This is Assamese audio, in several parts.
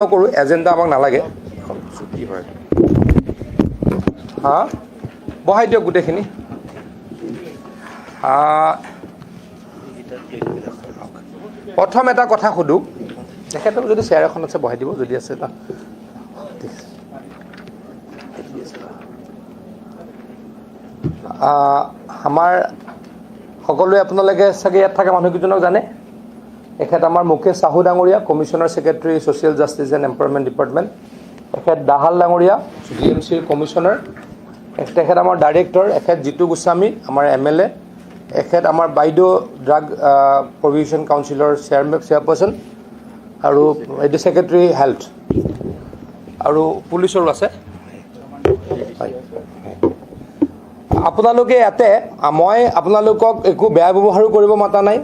কৰো এজেন্ডা আমাক নালাগে কি হয় হা বহাই দিয়ক গোটেইখিনি প্ৰথম এটা কথা সুধো তেখেতক যদি চেয়াৰ এখন আছে বহাই দিব যদি আছে এটা আমাৰ সকলোৱে আপোনালোকে চাগে ইয়াত থকা মানুহকেইজনক জানে এখেত আমাৰ মুকেশ সাহু ডাঙৰীয়া commissioner secretary social justice and employment department এখেত দাহাল ডাঙৰীয়া জিএমচিৰ কমিশনাৰ তেখেত আমাৰ ডাইৰেক্টৰ এখেত জিতু গোস্বামী আমাৰ এমএলএ এখেত আমাৰ বাইদেউ ড্ৰাগ প্ৰভিশ্যন কাউন্সিলৰ চেয়াৰপাৰ্চন আৰু এইটো সেক্ৰেটাৰী হেল্থ আৰু পুলিচৰো আছে আপোনালোকে ইয়াতে মই আপোনালোকক একো বেয়া ব্যৱহাৰো কৰিব মাতা নাই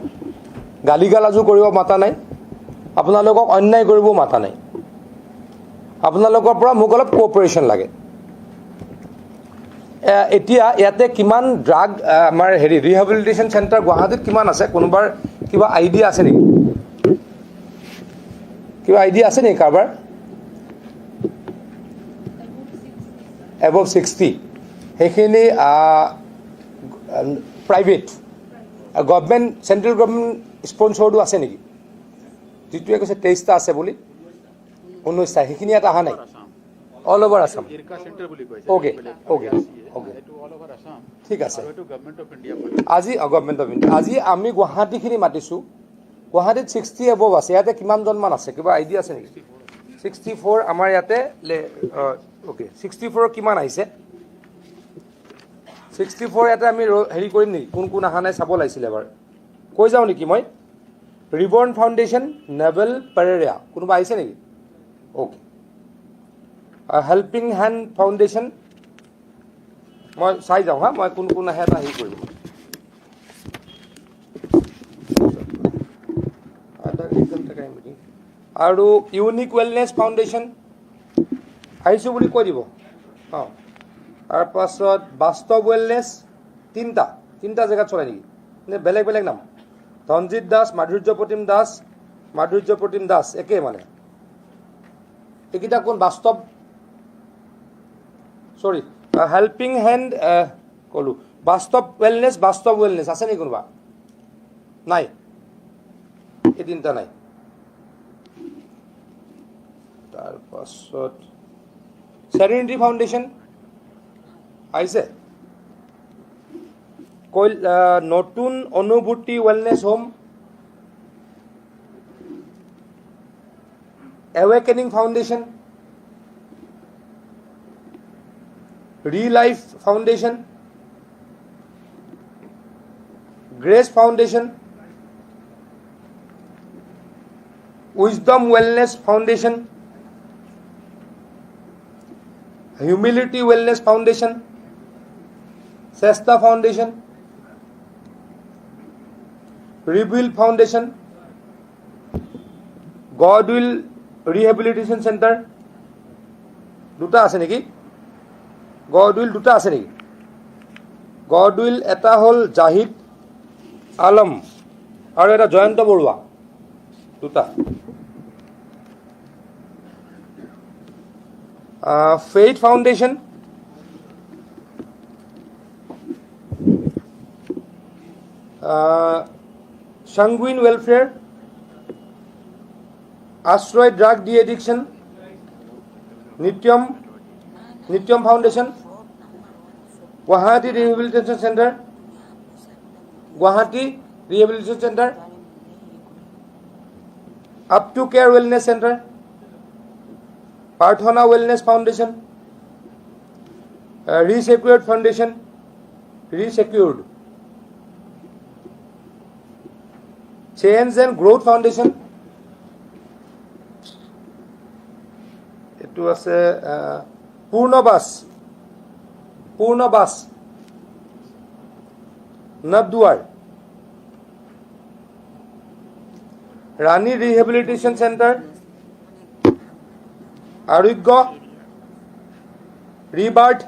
গালি গালাজো কৰিব মাতা নাই আপোনালোকক অন্যায় কৰিব মাতা নাই আপোনালোকৰ পৰা মোক অলপ কোঅপাৰেশ্যন লাগে এতিয়া ইয়াতে কিমান ড্ৰাগ আমাৰ ৰিহেবিলিটেশ্যন চেণ্টাৰ গুৱাহাটীত কিমান আছে কোনোবাৰ কিবা আইডিয়া আছে নেকি কিবা আইডিয়া আছে নেকি কাৰোবাৰ above 60 সেইখিনি প্ৰাইভেট গভৰ্ণমেণ্ট চেণ্ট্ৰেল গভৰ্ণমেণ্ট স্পন্সৰডো আছে নেকি যিটোৱে কৈছে 23টা আছে বুলি 19টা সেইখিনি ইয়াত অহা নাই all over Assam okay okay okay ঠিক আছে আজি গভৰ্ণমেণ্ট অফ ইণ্ডিয়া আজি আমি গুৱাহাটীখিনি মাতিছোঁ গুৱাহাটীত 60 এবভ আছে ইয়াতে কিমানজনমান আছে কিবা আইডিয়া আছে নেকি 64 আমাৰ ইয়াতে ওকে 64 কিমান আহিছে 64 ইয়াতে আমি হেৰি কৰিম নেকি কোন কোন অহা নাই চাব লাগিছিলে এবাৰ কৈ যাওঁ নেকি মই ৰিবৰ্ণ ফাউণ্ডেশ্যন নেভেল পেৰেৰা কোনোবা আহিছে নেকি ওকে হেল্পিং হেণ্ড ফাউণ্ডেশ্যন মই চাই যাওঁ হা মই কোন কোন আহে এটা হেৰি কৰিম আৰু ইউনিক ৱেলনেছ ফাউণ্ডেশ্যন আহিছোঁ বুলি কৈ দিব অঁ তাৰপাছত বাস্তৱ ৱেলনেছ তিনিটা জেগাত চলাই নেকি নে বেলেগ বেলেগ নাম ধনজিৎ দাস মাধুৰ্য প্ৰতিম দাস একে মানে এইকেইটা কোন বাস্তৱ চৰি হেল্পিং হেণ্ড ক'লো বাস্তৱ ৱেলনেছ আছে নেকি কোনোবা নাই এই তিনিটা নাই তাৰপাছত চেৰিনিটি ফাউণ্ডেশ্যন আহিছে নতুন অনুভূতি ৱেলনেছ হোম এৱেকেনিং foundation relive foundation grace foundation wisdom wellness foundation humility wellness foundation Chesta foundation rebuild foundation goodwill rehabilitation centre দুটা আছে নেকি গডউইল দুটা আছে নেকি গডউইল এটা হ'ল জাহিদ আলম আৰু এটা জয়ন্ত বৰুৱা দুটা faith foundation sanguine welfare Ashray drug de addiction Nityam foundation Guwahati rehabilitation centre up to care wellness centre Prarthana wellness foundation resecured foundation change and growth foundation এইটো আছে পূৰ্ণবাস নবদুৱাৰ ৰাণী ৰিহেবিলিটেশ্যন চেণ্টাৰ আৰোগ্য ৰিবাৰ্ট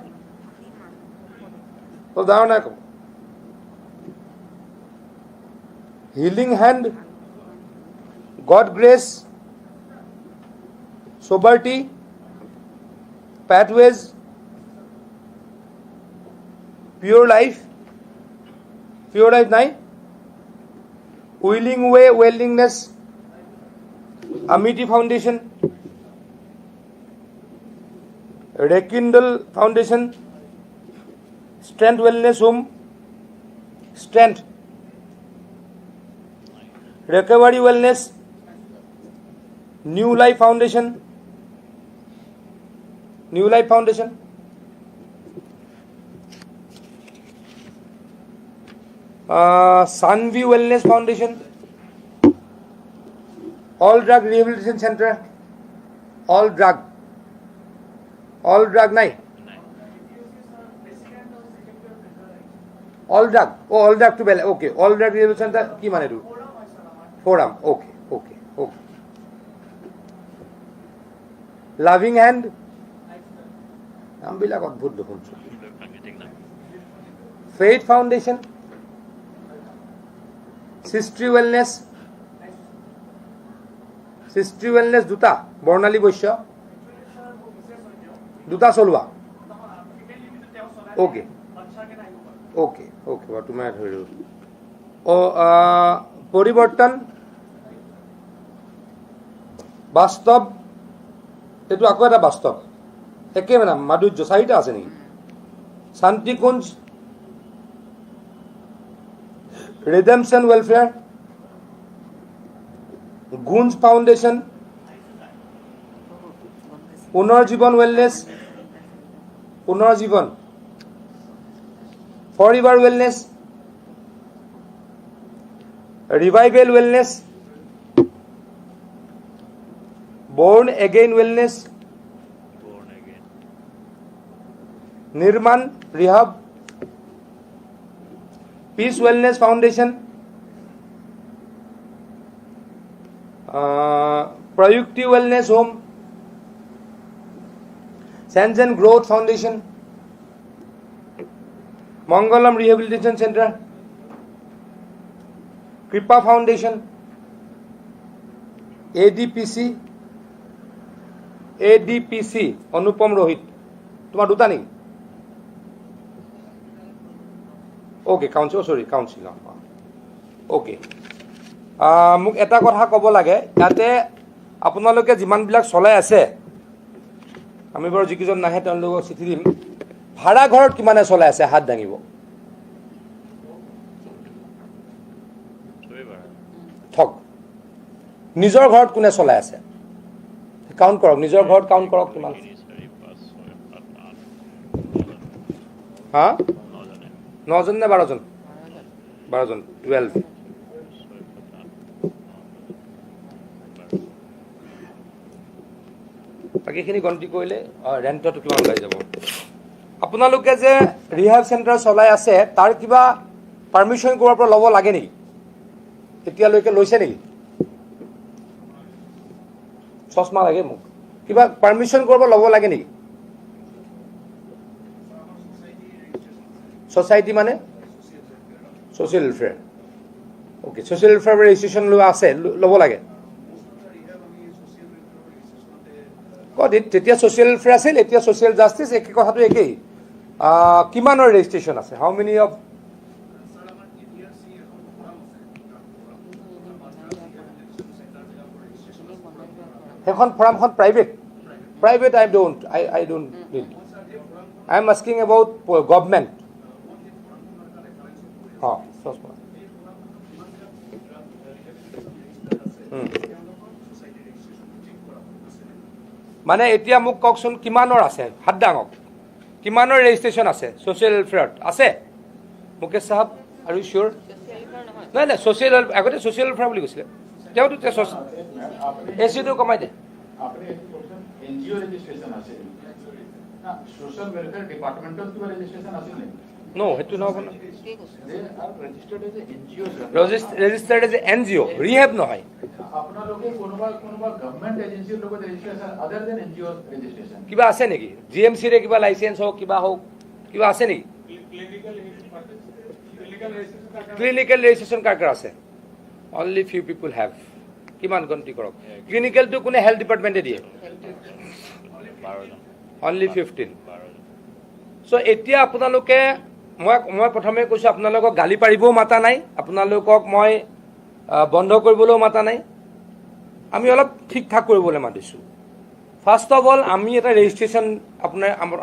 উদাহৰণ নাই ক'ব healing hand god grace Soberty, Pathways, Pure Life নাই, Willing Way, Willingness, Amity Foundation, Rekindle Foundation, Strength Wellness Home, Strength, Recovery Wellness, New Life Foundation, Sunview Wellness Foundation, All Drug Rehabilitation Center, All Drug নাই, All Drug, All Drug to Bell, okay, All Drug Rehabilitation Center কি মানে এটো Forum, okay. Loving Hand নামবিলাক অদ্ভুত দেখোন। Faith Foundation, Sistry Wellness দুটা, বৰ্ণালী বৈশ্য দুটা চলোৱা, okay তোমাৰ ধৰিলো। পৰিৱৰ্তন, বাস্তৱ, এইটো আকৌ এটা বাস্তৱ, একে মানে মাধুৰ্য, চাৰিটা আছে নেকি? Shantikunj, redemption welfare, Gunj foundation, Punarjeevan wellness, forever wellness, revival wellness, born again wellness, Nirman rehab, peace wellness foundation, Prayukti wellness home, change and growth foundation, Mangalam rehabilitation centre, Kripa foundation, ADPC Anupam Rohit, তোমাৰ দুটা নেকি? Okay, council, okay. মোক এটা কথা ক'ব লাগে, ইয়াতে আপোনালোকে যিমানবিলাক চলাই আছে, আমি বাৰু যিকেইজন নাহে তেওঁলোকক চিঠি দিম, ভাড়া ঘৰত কিমানে চলাই আছে হাত দাঙিব। ঠগ। নিজৰ ঘৰত কোনে চলাই আছে কাউণ্ট কৰক, নিজৰ ঘৰত কাউণ্ট কৰক কিমান। হা, 9জন নে 12জন? 12জন, 12। বাকীখিনি গন্তি কৰিলে ৰেণ্টটো কিমান ওলাই যাব। আপোনালোকে যে ৰিহেব চেণ্টাৰ চলাই আছে, তাৰ কিবা পাৰ্মিশ্যন ক'ৰবাৰ পৰা ল'ব লাগে নেকি? এতিয়ালৈকে লৈছে নেকি? চশমা লাগে মোক, কিবা পাৰ্মিশ্যন ক'ৰবাৰ ল'ব লাগে নেকি? ছ'চাইটি মানে social welfare, okay. Social welfare registration লোৱা আছে, ল'ব লাগে। তেতিয়া ছ'চিয়েল ৱেলফেয়াৰ আছিল, এতিয়া ছ'চিয়েল জাষ্টিচ, একে কথাটো একেই। কিমানৰ ৰেজিষ্ট্ৰেশ্যন আছে? হাউ মেনি অফ? সেইখন ফৰ্মখন private I don't need. I am asking about government. মানে এতিয়া মোক কওকচোন কিমানৰ আছে, হাত দাঙক, কিমানৰ ৰেজিষ্ট্ৰেশ্যন আছে ছ'চিয়েল ৱেলফেয়াৰত? আছে মুকেশ চাহাব? আৰ ইউ চিয়'ৰ? নাই, ছ'চিয়েল আগতে ছ'চিয়েল ৱেলফেয়াৰ বুলি কৈছিলে, তেওঁতো এচিটো কমাই দে। No, সেইটো নহ'ব ন। ৰেজিষ্টাৰ্ড এজ NGO, ৰিহেব নহয়। কিবা আছে নেকি? GMCৰে কিবা লাইচেঞ্চ হওক, কিবা হওক, কিবা আছে নেকি? ক্লিনিকেল ৰেজিষ্ট্ৰেশ্যন কাৰ আছে? Only few people have. কিমান গন্তি কৰক ক্লিনিকেলটো কোনে হেল্থ ডিপাৰ্টমেণ্টে দিয়ে অনলি 15 চ' এতিয়া আপোনালোকে মই প্ৰথমে কৈছোঁ আপোনালোকক গালি পাৰিবও মাতা নাই আপোনালোকক মই বন্ধ কৰিবলৈও মাতা নাই আমি অলপ ঠিক ঠাক কৰিবলৈ মাতিছোঁ ফাৰ্ষ্ট অফ অল আমি এটা ৰেজিষ্ট্ৰেশ্যন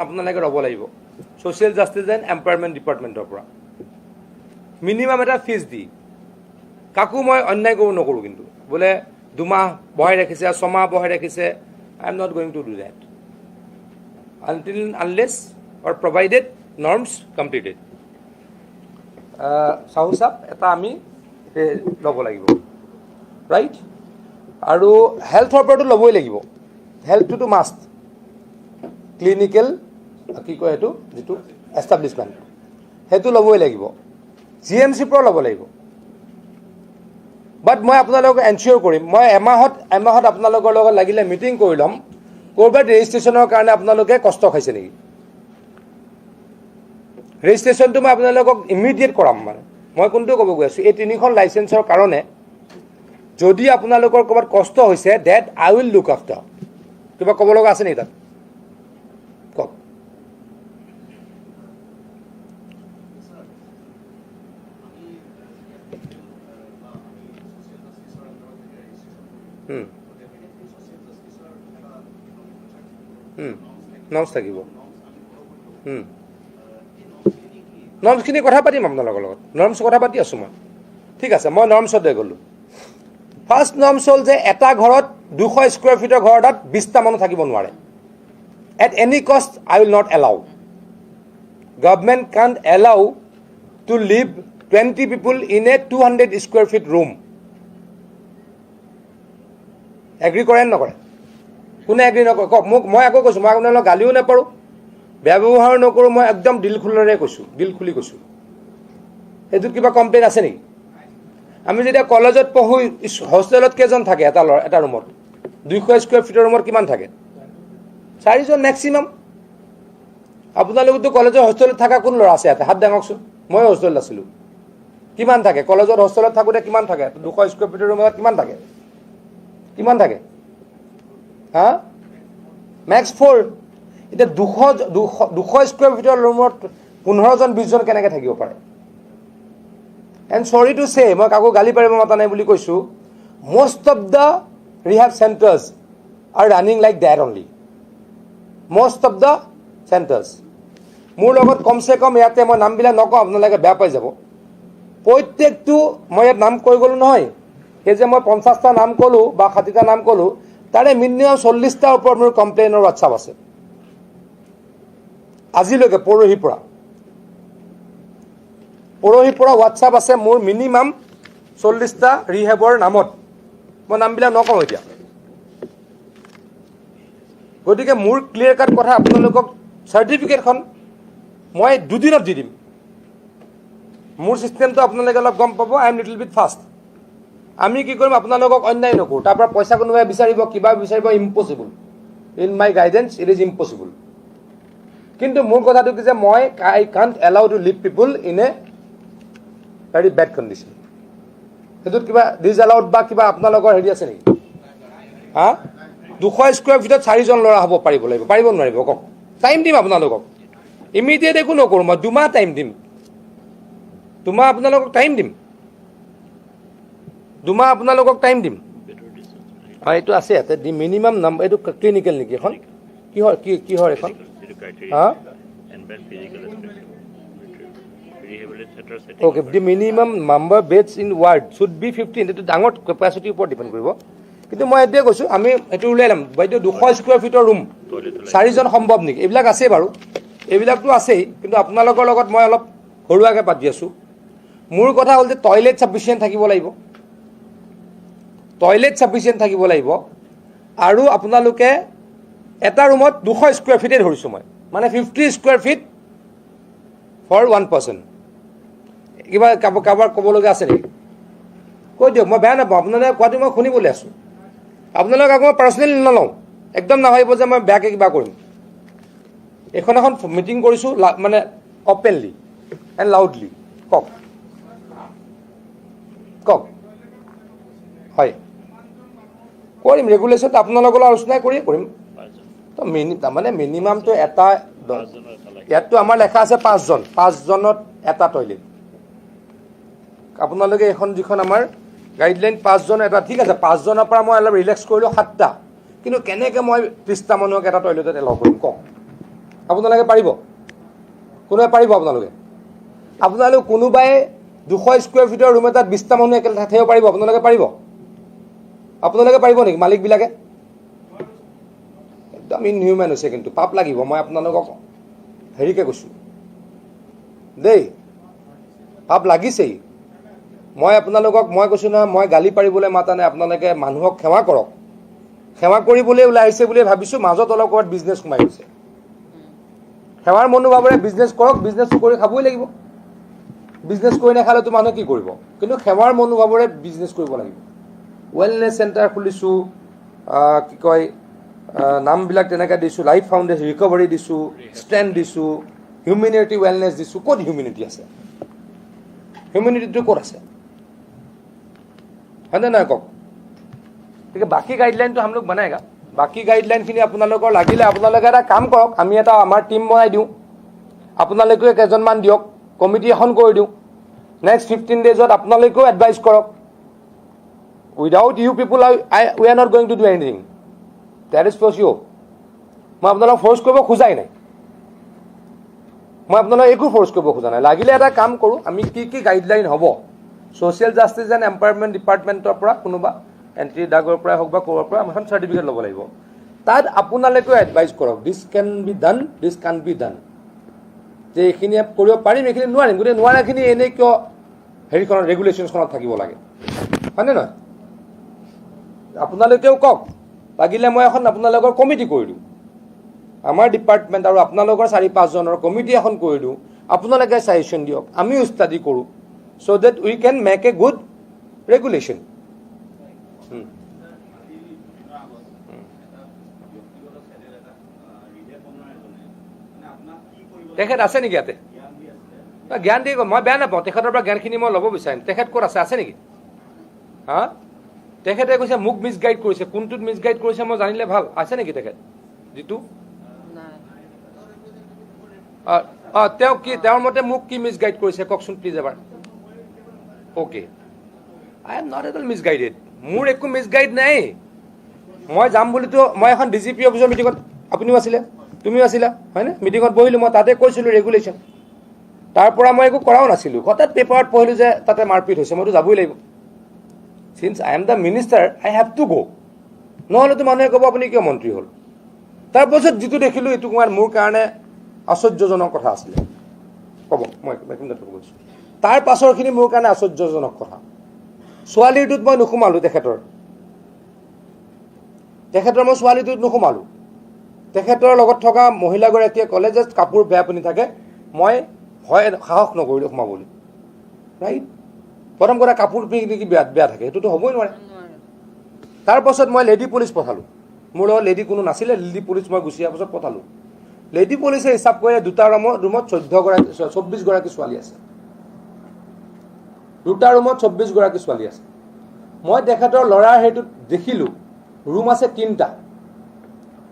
আপোনালোকে ল'ব লাগিব ছ'চিয়েল জাষ্টিছ এণ্ড এম্পাৱাৰমেণ্ট ডিপাৰ্টমেণ্টৰ পৰা মিনিমাম এটা ফিজ দি কাকো মই অন্যায় নকৰোঁ কিন্তু বোলে 2 মাহ বহাই ৰাখিছে 6 মাহ বহাই ৰাখিছে I am not going to do that until unless or provided norms completed Sahu সাহেব এটা আমি ল'ব লাগিব ৰাইট আৰু হেল্থৰ ওপৰতো ল'বই লাগিব হেল্থটো মাষ্ট ক্লিনিকেল কি কয় এইটো যিটো এষ্টাব্লিছমেণ্ট সেইটো ল'বই লাগিব জিএমচিৰ পৰা ল'ব লাগিব বাট মই আপোনালোকক এনচিয়ৰ কৰিম মই এমাহত আপোনালোকৰ লগত লাগিলে মিটিং কৰি ল'ম ক'ৰবাত ৰেজিষ্ট্ৰেশ্যনৰ কাৰণে আপোনালোকে কষ্ট খাইছে নেকি ৰেজিষ্ট্ৰেশ্যনটো মই আপোনালোকক ইমিডিয়েট কৰাম মানে মই কোনটো ক'ব গৈ আছোঁ এই 3খন লাইচেন্সৰ কাৰণে যদি আপোনালোকৰ ক'ৰবাত কষ্ট হৈছে that I will look after কিবা ক'ব লগা আছে নেকি তাত কওক নৰ্মছ থাকিব নৰ্মছখিনি কথা পাতিম আপোনালোকৰ লগত নৰ্মছ কথা পাতি আছোঁ মই ঠিক আছে মই নৰ্মছতে গ'লোঁ ফাৰ্ষ্ট নৰ্মছ হ'ল যে এটা ঘৰত 200 স্কুৱেৰ ফিটৰ ঘৰ এটাত 20টা মানুহ থাকিব নোৱাৰে at any cost I will not allow government can't allow to live 20 people in a 200 square feet room agree কৰে নকৰে কোনে এগ্ৰি নকৰে কওক মোক মই আকৌ কৈছোঁ মই আপোনালোকক গালিও নাপাৰোঁ বেয়া ব্যৱহাৰ নকৰোঁ মই একদম দিল খুলেৰে কৈছোঁ দিল খুলি কৈছোঁ সেইটোত কিবা কমপ্লেইন আছে নেকি আমি যেতিয়া কলেজত পঢ়োঁ হোষ্টেলত কেইজন থাকে এটা ৰুমত 200 স্কুৱেৰ ফিটৰ ৰুমত কিমান থাকে 4 জন মেক্সিমাম আপোনালোকেতো কলেজৰ হোষ্টেলত থকা কোন ল'ৰা আছে ইয়াতে হাত দাঙকচোন মই হোষ্টেলত আছিলোঁ কিমান থাকে কলেজত হোষ্টেলত থাকোঁতে কিমান থাকে 200 স্কুৱেৰ ফিটৰ ৰুমত কিমান থাকে হা মেক্স 4 এতিয়া 200 স্কুৱেৰ ফিটৰ ৰুমত 15 জন 20 জন কেনেকৈ থাকিব পাৰে এণ্ড চৰি টু চে মই কাকো গালি পাৰিব মাতা নাই বুলি কৈছোঁ most of the rehab centers are running like that only most of the centers মোৰ লগত কমচে কম ইয়াতে মই নামবিলাক নকওঁ আপোনালোকে বেয়া পাই যাব প্ৰত্যেকটো মই ইয়াত নাম কৈ গ'লোঁ নহয় সেই যে মই 50টা নাম ক'লোঁ বা 60টা নাম ক'লোঁ তাৰে মিনিমাম 40টাৰ ওপৰত মোৰ কমপ্লেইনৰ হোৱাটছআপ আছে আজিলৈকে পৰহিৰ পৰা হোৱাটছআপ আছে মোৰ মিনিমাম 40টা ৰিহেবৰ নামত মই নামবিলাক নকওঁ এতিয়া গতিকে মোৰ ক্লিয়াৰ কাট কথা আপোনালোকক চাৰ্টিফিকেটখন মই 2 দিনত দি দিম মোৰ চিষ্টেমটো আপোনালোকে অলপ গম পাব I am little bit fast আমি কি কৰিম আপোনালোকক অন্যায় নকৰোঁ তাৰ পৰা পইচা কোনোবাই বিচাৰিব কিবা বিচাৰিব impossible in my guidance it is impossible কিন্তু মোৰ কথাটো কি যে মই I can't allow to live people in a very bad condition সেইটোত কিবা ডিছএলাউড বা কিবা আপোনালোকৰ হেৰি আছে নেকি হা 200 স্কুৱেৰ ফিটত 4 জন ল'ৰা হ'ব পাৰিব নোৱাৰিব কওক টাইম দিম আপোনালোকক ইমিডিয়েট একো নকৰোঁ মই 2 মাহ টাইম দিম 2 মাহ আপোনালোকক টাইম দিম 2 মাহ আপোনালোকক টাইম দিম হয় এইটো আছে ইয়াতে দি মিনিমাম নাম্বাৰ এইটো ক্লিনিকেল নেকি এখন কিহৰ এখন হা okay the minimum number beds in ward should be 15 এটো ডাঙৰ কেপাসিটিৰ ওপৰত ডিপেন্ড কৰিব কিন্তু মই এতিয়া কৈছোঁ আমি এটো উলাই লম বাইদেউ 200 স্কুৱেৰ ফিটৰ ৰুম 4 জন সম্ভৱ নেকি এইবিলাক আছে বাৰু এইবিলাকতো আছেই কিন্তু আপোনালোকৰ লগত মই অলপ ঘৰুৱাকে পাতি আছোঁ মোৰ কথা হ'ল যে টয়লেট সাফিচিয়েন্ট থাকিব লাগিব আৰু আপোনালোকে এটা ৰুমত 200 স্কুৱেৰ ফিটে ধৰিছোঁ মই মানে 50 স্কুৱেৰ ফিট ফৰ 1 পাৰ্চন কিবা কাৰোবাৰ ক'বলগীয়া আছে নেকি কৈ দিয়ক মই বেয়া নাপাওঁ আপোনালোকে কোৱাটো মই শুনিবলৈ আছোঁ আপোনালোকক আকৌ মই পাৰ্চনেলি নলওঁ একদম নাভাবিব যে মই বেয়াকৈ কিবা কৰিম এখন মিটিং কৰিছোঁ মানে অপেনলি এণ্ড লাউডলি কওক হয় কৰিম ৰেগুলেশ্যনটো আপোনালোকৰ লগত আলোচনা কৰিয়ে কৰিম তো তাৰমানে মিনিমামটো এটা ইয়াততো আমাৰ লেখা আছে 5জন 5জনত এটা টয়লেট আপোনালোকে এখন যিখন আমাৰ গাইডলাইন 5জন এটা ঠিক আছে 5জনৰ পৰা মই অলপ ৰিলেক্স কৰিলোঁ 7টা কিন্তু কেনেকৈ মই 30টা মানুহক এটা টয়লেটত এলাউ কৰিম কওক আপোনালোকে পাৰিব কোনোবাই পাৰিব আপোনালোকে কোনোবাই 200 স্কুৱেৰ ফিটৰ ৰুম এটাত 20টা মানুহ একেলগে থাকিব পাৰিব আপোনালোকে পাৰিব নেকি মালিকবিলাকে একদম ইনহিউমেন হৈছে কিন্তু পাপ লাগিব মই আপোনালোকক হেৰিকে কৈছোঁ দেই পাপ লাগিছেই মই আপোনালোকক মই কৈছোঁ নহয় মই গালি পাৰিবলৈ মাতা নাই আপোনালোকে মানুহক সেৱা কৰক সেৱা কৰিবলৈ ওলাই আহিছে বুলি ভাবিছোঁ মাজত অলপ ক'ৰবাত বিজনেছ সোমাই গৈছে সেৱাৰ মনোভাৱেৰে বিজনেছ কৰক বিজনেছ কৰি খাবই লাগিব বিজনেছ কৰি নাখালেতো মানুহে কি কৰিব কিন্তু সেৱাৰ মনোভাৱেৰে বিজনেছ কৰিব লাগিব ৱেলনেছ চেণ্টাৰ খুলিছোঁ কি কয় নামবিলাক তেনেকৈ দিছোঁ লাইফ ফাউণ্ডেশ্যন ৰিকভাৰী দিছোঁ ষ্ট্ৰেণ্ড দিছোঁ হিউমেনিটি ৱেলনেছ দিছোঁ ক'ত হিউমেনিটি আছে হিউমেনিটিটো ক'ত আছে হয়নে নহয় কওক গতিকে বাকী গাইডলাইনটো আমি লোক বনাইগা বাকী গাইডলাইনখিনি আপোনালোকৰ লাগিলে আপোনালোকে এটা কাম কৰক আমি এটা আমাৰ টীম বনাই দিওঁ আপোনালোকেও কেইজনমান দিয়ক কমিটি এখন কৰি দিওঁ নেক্সট 15 ডেজত আপোনালোকেও এডভাইচ কৰক without you people we are not going to do anything that is for sure মই আপোনালোকক ফ'ৰ্চ কৰিব খোজাই নাই মই আপোনালোকক একো ফ'ৰ্চ কৰিব খোজা নাই লাগিলে এটা কাম কৰোঁ আমি কি গাইডলাইন হ'ব ছ'চিয়েল জাষ্টিছ এণ্ড এম্পাৱাৰমেণ্ট ডিপাৰ্টমেণ্টৰ পৰা কোনোবা এণ্ট্ৰি ডাগৰ পৰাই হওক বা ক'ৰ পৰা এখন চাৰ্টিফিকেট ল'ব লাগিব তাত আপোনালোকেও এডভাইচ কৰক দিছ কেন বি ডান দিছ কান বি ডান যে এইখিনি কৰিব পাৰিম এইখিনি নোৱাৰিম গতিকে নোৱাৰাখিনি এনেই কিয় হেৰিখনত ৰেগুলেশ্যনখনত থাকিব লাগে হয়নে নহয় আপোনালোকেও কওক লাগিলে মই এখন আপোনালোকৰ কমিটি কৰি দিওঁ আমাৰ ডিপাৰ্টমেণ্ট আৰু আপোনালোকৰ 4-5জনৰ কমিটি এখন কৰি দিওঁ আপোনালোকে ছাজেশ্যন দিয়ক আমিও ষ্টাডি কৰোঁ so' that we can make a good regulation তেখেত আছে নেকি ইয়াতে জ্ঞান দি মই বেয়া নাপাওঁ তেখেতৰ পৰা জ্ঞানখিনি মই ল'ব বিচাৰিম তেখেত ক'ত আছে নেকি হা তেখেতে কৈছে মোক মিছগাইড কৰিছে কোনটোত মিছগাইড কৰিছে মই জানিলে ভাল আছে নেকি তেখেত যিটো তেওঁ কি তেওঁৰ মতে মোক কি মিছগাইড কৰিছে কওকচোন প্লিজ এবাৰ okay I am not at all misguided মোৰ একো মিছগাইড নাই মই যাম বুলিতো মই এখন DGP অফিচৰ মিটিঙত আপুনিও আছিলে তুমিও আছিলা হয়নে মিটিঙত বহিলোঁ মই তাতে কৈছিলোঁ ৰেগুলেশ্যন তাৰ পৰা মই একো কৰাও নাছিলোঁ হঠাৎ পেপাৰত পঢ়িলোঁ যে তাতে মাৰপিট হৈছে মইতো যাবই লাগিব signs I am the minister I have to গ' নহ'লেতো মানুহে ক'ব আপুনি কিয় মন্ত্ৰী হ'ল তাৰপাছত যিটো দেখিলোঁ এইটো মোৰ কাৰণে আশ্চৰ্যজনক কথা আছিলে ক'ব মই কৈছোঁ তাৰ পাছৰখিনি মোৰ কাৰণে আশ্চৰ্যজনক কথা ছোৱালীটোত মই নোসোমালোঁ তেখেতৰ মই ছোৱালীটোত নোসোমালোঁ তেখেতৰ লগত থকা মহিলাগৰাকীয়ে ক'লে যে কাপোৰ বেয়া পিন্ধি থাকে মই হয় সাহস নকৰিলোঁ সোমাবলৈ ৰাইট প্ৰথম কথা কাপোৰ পিন্ধি কি বেয়া থাকে সেইটোতো হ'বই নোৱাৰে তাৰপাছত মই লেডি পুলিচ পঠালোঁ মোৰ লগত লেডি কোনো নাছিলে লেডি পুলিচ মই গুচি অহাৰ পাছত পঠালোঁ লেডি পুলিচে হিচাপ কৰিলে দুটা ৰুমত 24গৰাকী ছোৱালী আছে দুটা ৰুমত 24গৰাকী ছোৱালী আছে মই তেখেতৰ ল'ৰাৰ সেইটোত দেখিলোঁ ৰুম আছে 3টা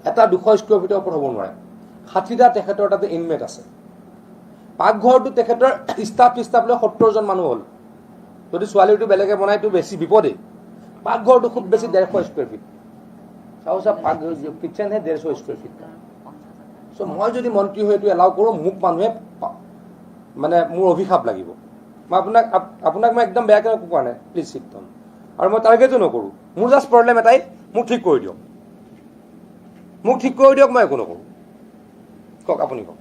এটা 200 স্কুৱেৰ ফিটৰ ওপৰত হ'ব নোৱাৰে 60টা তেখেতৰ তাতে ইনমেট আছে পাকঘৰটো তেখেতৰ ষ্টাফ লৈ 70জন মানুহ হ'ল যদি ছোৱালীটো বেলেগে বনাইতো বেছি বিপদেই পাকঘৰটো খুব বেছি 150 স্কুৱেৰ ফিট চাওক পাকঘৰ কিটচেনহে 150 স্কুৱেৰ ফিট চ' মই যদি মন্ত্ৰী হৈ এইটো এলাউ কৰোঁ মোক মানুহে মানে মোৰ অভিশাপ লাগিব মই আপোনাক মই একদম বেয়াকৈ কোৱা নাই প্লিজ চিট ডাউন আৰু মই টাৰ্গেটো নকৰোঁ মোৰ জাষ্ট প্ৰব্লেম এটাই মোক ঠিক কৰি দিয়ক মই একো নকৰোঁ কওক আপুনি কওক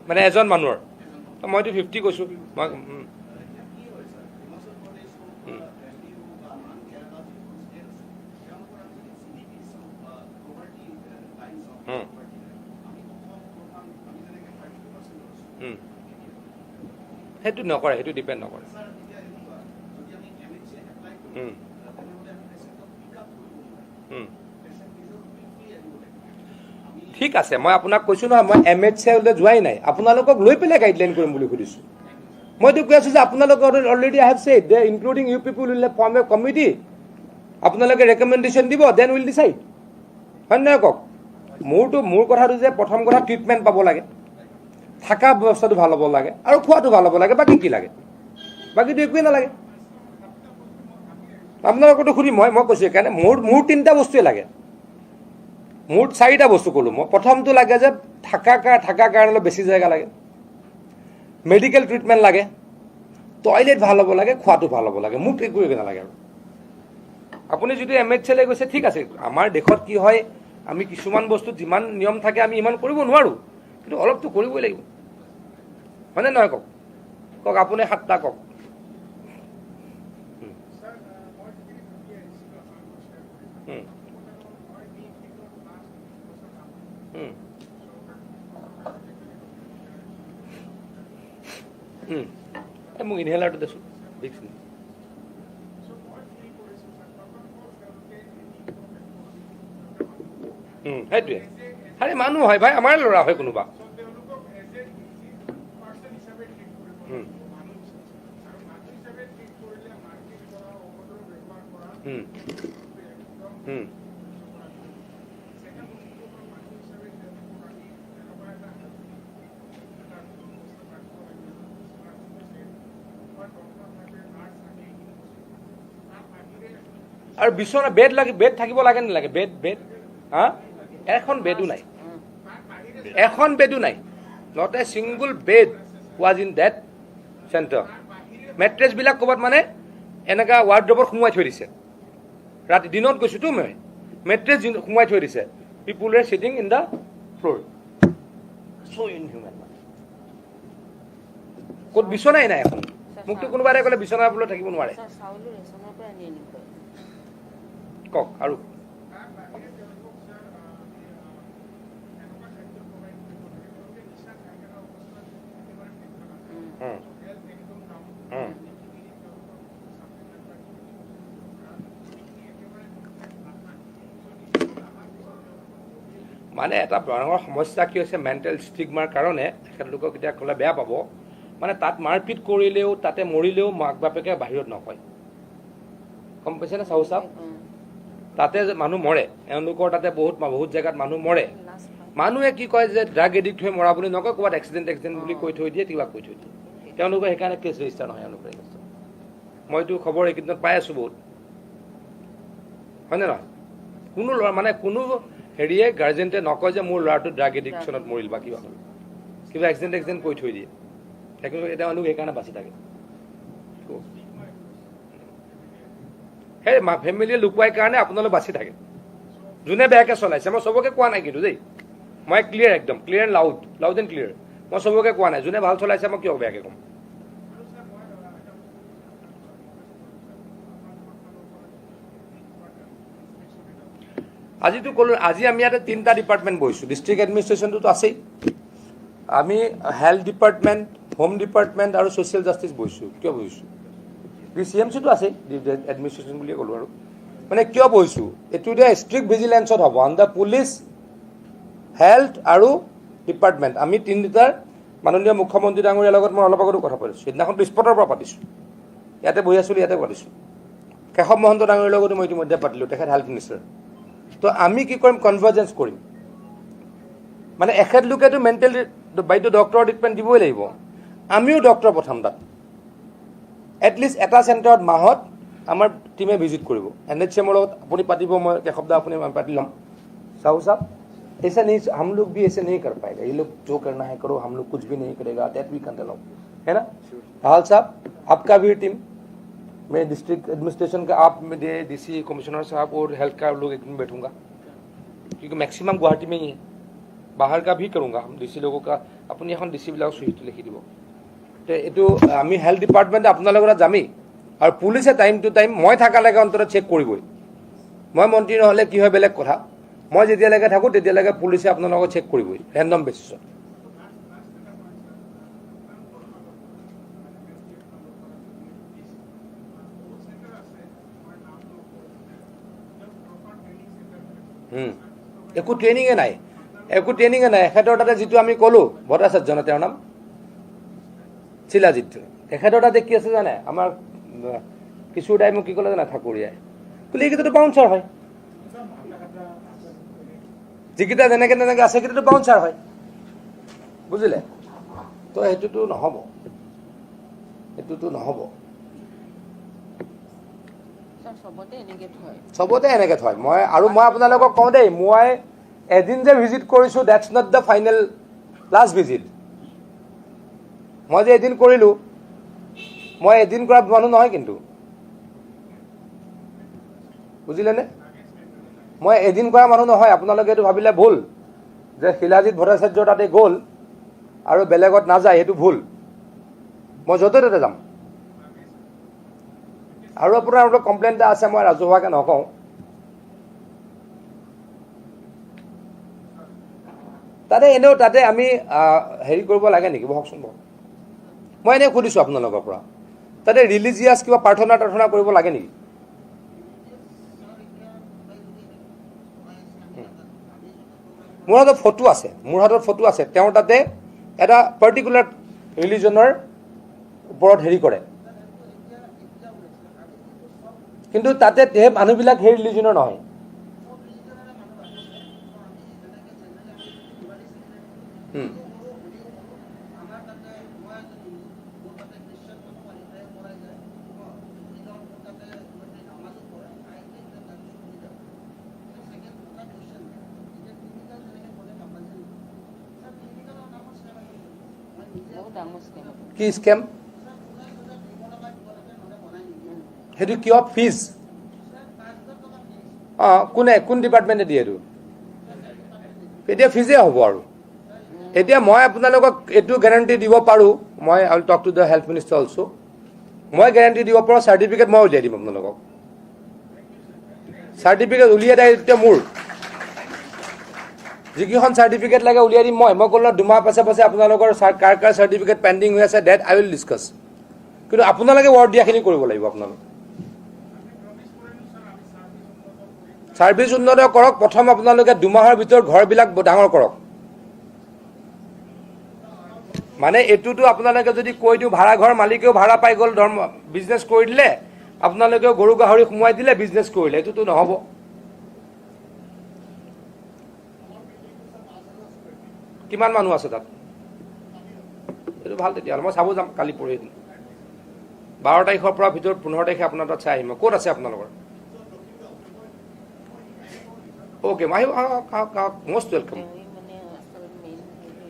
মানে এজন মানুহৰ মইতো 50 কৈছোঁ মই সেইটো নকৰে, সেইটো ডিপেণ্ড নকৰে। ঠিক আছে, মই আপোনাক কৈছোঁ নহয়, মই MHA যোৱাই নাই, আপোনালোকক লৈ পেলাই গাইডলাইন কৰিম বুলি সুধিছোঁ। মইতো কৈ আছোঁ যে আপোনালোকক already I have said they including you people will form a committee, আপোনালোকে ৰেকমেণ্ডেশ্যন দিব, দেন উইল ডিচাইড। হয় নহয় কওক? মোৰ কথাটো যে প্ৰথম কথা ট্ৰিটমেণ্ট পাব লাগে, থকা ব্যৱস্থাটো ভাল হ'ব লাগে, আৰু খোৱাটো ভাল হ'ব লাগে, বাকী কি লাগে? বাকীটো একোৱেই নালাগে। আপোনালোকতো সুধিম মই কৈছোঁ সেইকাৰণে মোৰ 3টা বস্তুৱে লাগে। মোৰ 4টা বস্তু ক'লোঁ মই। প্ৰথমটো লাগে যে থকা কাৰণে অলপ বেছি জেগা লাগে, মেডিকেল ট্ৰিটমেণ্ট লাগে, টয়লেট ভাল হ'ব লাগে, খোৱাটো ভাল হ'ব লাগে, মোক একো নালাগে। আৰু আপুনি যদি MHA লৈ গৈছে ঠিক আছে, আমাৰ দেশত কি হয়, আমি কিছুমান বস্তুত যিমান নিয়ম থাকে আমি ইমান কৰিব নোৱাৰোঁ, কিন্তু অলপতো কৰিবই লাগিব। হয়নে নহয় কওক? কওক আপুনি 7টা কওক। মোক ইনহেলাৰটো দেচোন, সেইটোৱে। আৰে মানুহ হয় ভাই, আমাৰ ল'ৰা হয় কোনোবা। আৰু বিচনা বেড থাকিব লাগে নালাগে? বেড হা, এখন বেডো নাই, এখন বেডো নাই। Not a single bed was in that centre. মেট্ৰেছবিলাক ক'ৰবাত মানে এনেকুৱা ৱাৰ্ড্ৰবত সোমোৱাই থৈ দিছে। ৰাতি দিনত গৈছোঁতো মই, মেট্ৰেছ সোমোৱাই থৈ দিছে। People are sitting in the floor. So' inhuman. ক'ত বিচনাই নাই এখন। মোকতো কোনোবা এটা ক'লে বিচনাৰ বোলে থাকিব নোৱাৰে। কওক আৰু মানে এটা ডাঙৰ সমস্যা কি হৈছে, মেণ্টেল ষ্টিগমাৰ কাৰণে তেখেতলোকক এতিয়া ক'লে বেয়া পাব, মানে তাত মাৰপিট কৰিলেও তাতে মৰিলেও মাক বাপেকে বাহিৰত নকয়। গম পাইছেনে চাহু চাপ? তাতে মানুহ মৰে, এওঁলোকৰ তাতে বহুত জেগাত মানুহ মৰে। মানুহে কি কয় যে ড্ৰাগ এডিক্ট হৈ মৰা বুলি নকয়, ক'ৰবাত এক্সিডেণ্ট বুলি কৈ থৈ দিয়ে, কিবা কৈ থৈ দিয়ে। তেওঁলোকে সেইকাৰণে কেছ ৰেজিষ্টাৰ নহয় এওঁলোকৰ। মইতো খবৰ এইকেইদিনত পাই আছোঁ বহুত, হয়নে নহয়? কোনো ল'ৰা মানে কোনো হেৰিয়ে গাৰ্জেণ্টে নকয় যে মোৰ ল'ৰাটো ড্ৰাগ এডিকশ্যনত মৰিল বা কিবা হ'ল, কিবা এক্সিডেণ্ট কৈ থৈ দিয়ে। এতিয়া মানুহ সেইকাৰণে বাচি থাকে। সেই ফেমিলিয়ে লুকুৱাই কাৰণে আপোনালোক বাচি থাকে। যোনে বেয়াকৈ চলাইছে, মই চবকে কোৱা নাই কিন্তু দেই, মই ক্লিয়াৰ, একদম ক্লিয়াৰ, লাউড এণ্ড ক্লিয়াৰ। মই চবকে কোৱা নাই, যোনে ভাল চলাইছে মই কিয় বেয়াকৈ ক'ম। আজিতো ক'লোঁ, আজি আমি ইয়াতে 3টা ডিপাৰ্টমেণ্ট বহিছোঁ। ডিষ্ট্ৰিক্ট এডমিনিষ্ট্ৰেশ্যনটোতো আছেই, আমি হেল্থ ডিপাৰ্টমেণ্ট, হোম ডিপাৰ্টমেণ্ট আৰু ছ'চিয়েল জাষ্টিছ বহিছোঁ। কিয় বহিছোঁ? CMCটো আছেই, এডমিনিষ্ট্ৰেশ্যন বুলিয়ে ক'লোঁ। আৰু মানে কিয় বহিছোঁ, এইটো এতিয়া ষ্ট্ৰিক্ট ভিজিলেঞ্চত হ'ব আণ্ডাৰ পুলিচ, হেল্থ আৰু ডিপাৰ্টমেণ্ট। আমি 3টাৰ মাননীয় মুখ্যমন্ত্ৰী ডাঙৰীয়াৰ লগত মই অলপ আগতো কথা পাতিছোঁ। সেইদিনাখনতো স্পটৰ পৰা পাতিছোঁ, ইয়াতে বহি আছিলোঁ, ইয়াতে পাতিছোঁ। কেশৱ মহন্ত ডাঙৰীয়াৰ লগতো মই ইতিমধ্যে পাতিলোঁ, তেখেত হেল্থ মিনিষ্টাৰ। তো আমি কি কৰিম, কনভাৰ্জেঞ্চ কৰিম। মানে এখেতলোকেতো মেণ্টেলি বাইদেউ ডক্টৰৰ ট্ৰিটমেণ্ট দিবই লাগিব, আমিও ডক্টৰ পঠাম তাত। এটলিষ্ট এটা চেণ্টাৰত মাহত আমাৰ টিমে ভিজিট কৰিব। NHM লগত আপুনি পাতিব, মই কেশৱদা আপুনি পাতি ল'ম। साहू साहब ऐसा नहीं, हम लोग भी ऐसे नहीं कर पाएगा, ये लोग जो करना है करो, हम लोग कुछ भी नहीं करेगा, दैट वी कैन अलाउ, है ना? हाल साहब आपका भी टीम, मैं डिस्ट्रिक्ट एडमिनिस्ट्रेशन का, आप मेरे DC कमिश्नर साहब और हेल्थ का लोग एक दिन बैठूंगा, क्योंकि मैक्सिमम गुवाहाटी में ही है, बाहर का भी करूंगा। हम DC लोगों का अपनी এখন DC বিলাক सुहित लिखी দিব, এইটো আমি হেল্থ ডিপাৰ্টমেণ্টে আপোনালোকৰ তাত যামেই আৰু পুলিচে টাইম টু টাইম মই থকালৈকে অন্ততঃ চেক কৰিবই মই মন্ত্ৰী নহ'লে কি হয় বেলেগ কথা মই যেতিয়ালৈকে থাকোঁ তেতিয়ালৈকে পুলিচে আপোনালোকক চেক কৰিবই ৰেণ্ডম বেচিছত একো ট্ৰেইনিঙে নাই এখেতৰ তাতে যিটো আমি ক'লোঁ ভট্টাচাৰ্য তেওঁৰ নাম শিলাজিৎ তেখেতৰ তাতে কি আছে জানে আমাৰ কিশোৰ দাই মোক কি ক'লে জানে ঠাকুৰীয়াই বোলে এইকেইটাতো বাউন্সাৰ হয় যিকেইটা যেনেকৈ তেনেকৈ আছে সেইকেইটাতো বাউন্সাৰ হয় বুজিলে তো সেইটোতো নহ'ব চবতে এনেকৈ থয় মই আপোনালোকক কওঁ দেই মই এদিন যে ভিজিট কৰিছোঁ that's not the final last visit মই যে এদিন কৰিলোঁ মই এদিন কৰা মানুহ নহয় কিন্তু বুজিলেনে মই এদিন কৰা মানুহ নহয় আপোনালোকে এইটো ভাবিলে ভুল যে শিলাজিৎ ভট্টাচাৰ্যৰ তাতে গ'ল আৰু বেলেগত নাযায় সেইটো ভুল মই য'তে ত'তে যাম আৰু আপোনাৰ কমপ্লেইন এটা আছে মই ৰাজহুৱাকৈ নকওঁ তাতে আমি হেৰি কৰিব লাগে নেকি বহকচোন বাৰু মই এনেই সুধিছোঁ আপোনালোকৰ পৰা তাতে ৰিলিজিয়াছ কিবা প্ৰাৰ্থনা কৰিব লাগে নেকি মোৰ হাতত ফটো আছে তেওঁৰ তাতে এটা পাৰ্টিকুলাৰ ৰিলিজনৰ ওপৰত হেৰি কৰে কিন্তু তাতে সেই মানুহবিলাক সেই ৰিলিজনৰ নহয় কি স্কেম সেইটো কিয় ফিজ কোন ডিপাৰ্টমেণ্টে দিয়ে এইটো এতিয়া ফিজে হ'ব আৰু এতিয়া মই আপোনালোকক এইটো গেৰাণ্টি দিব পাৰোঁ মই I will talk to the health minister also' মই গেৰাণ্টি দিব পাৰোঁ চাৰ্টিফিকেট মই উলিয়াই দিম আপোনালোকক চাৰ্টিফিকেট উলিয়াই দিয়া এতিয়া মোৰ যিকেইখন চাৰ্টিফিকেট লাগে উলিয়াই দিম মই ক'লো 2 মাহ পাছে আপোনালোকৰ কাৰ চাৰ্টিফিকেট পেণ্ডিং হৈ আছে ডেট আই উইল ডিছকাছ কিন্তু আপোনালোকে ৱৰ্ড দিয়াখিনি কৰিব লাগিব আপোনালোকে ছাৰ্ভিচ উন্নত কৰক প্ৰথম আপোনালোকে 2 মাহৰ ভিতৰত ঘৰবিলাক ডাঙৰ কৰক মানে এইটোতো আপোনালোকে যদি কৈ দিওঁ ভাড়া ঘৰ মালিকেও ভাড়া পাই গ'ল বিজনেছ কৰি দিলে আপোনালোকেও গৰু গাহৰি সোমোৱাই দিলে বিজনেছ কৰিলে এইটোতো নহ'ব কিমান মানুহ আছে তাত এইটো ভাল তেতিয়াহ'লে মই চাব যাম কালি পৰহি দিন 12 তাৰিখৰ পৰা ভিতৰত 15 তাৰিখে আপোনাৰ তাত চাই আহিম ক'ত আছে আপোনালোকৰ অ'কে মই মষ্ট ৱেলকাম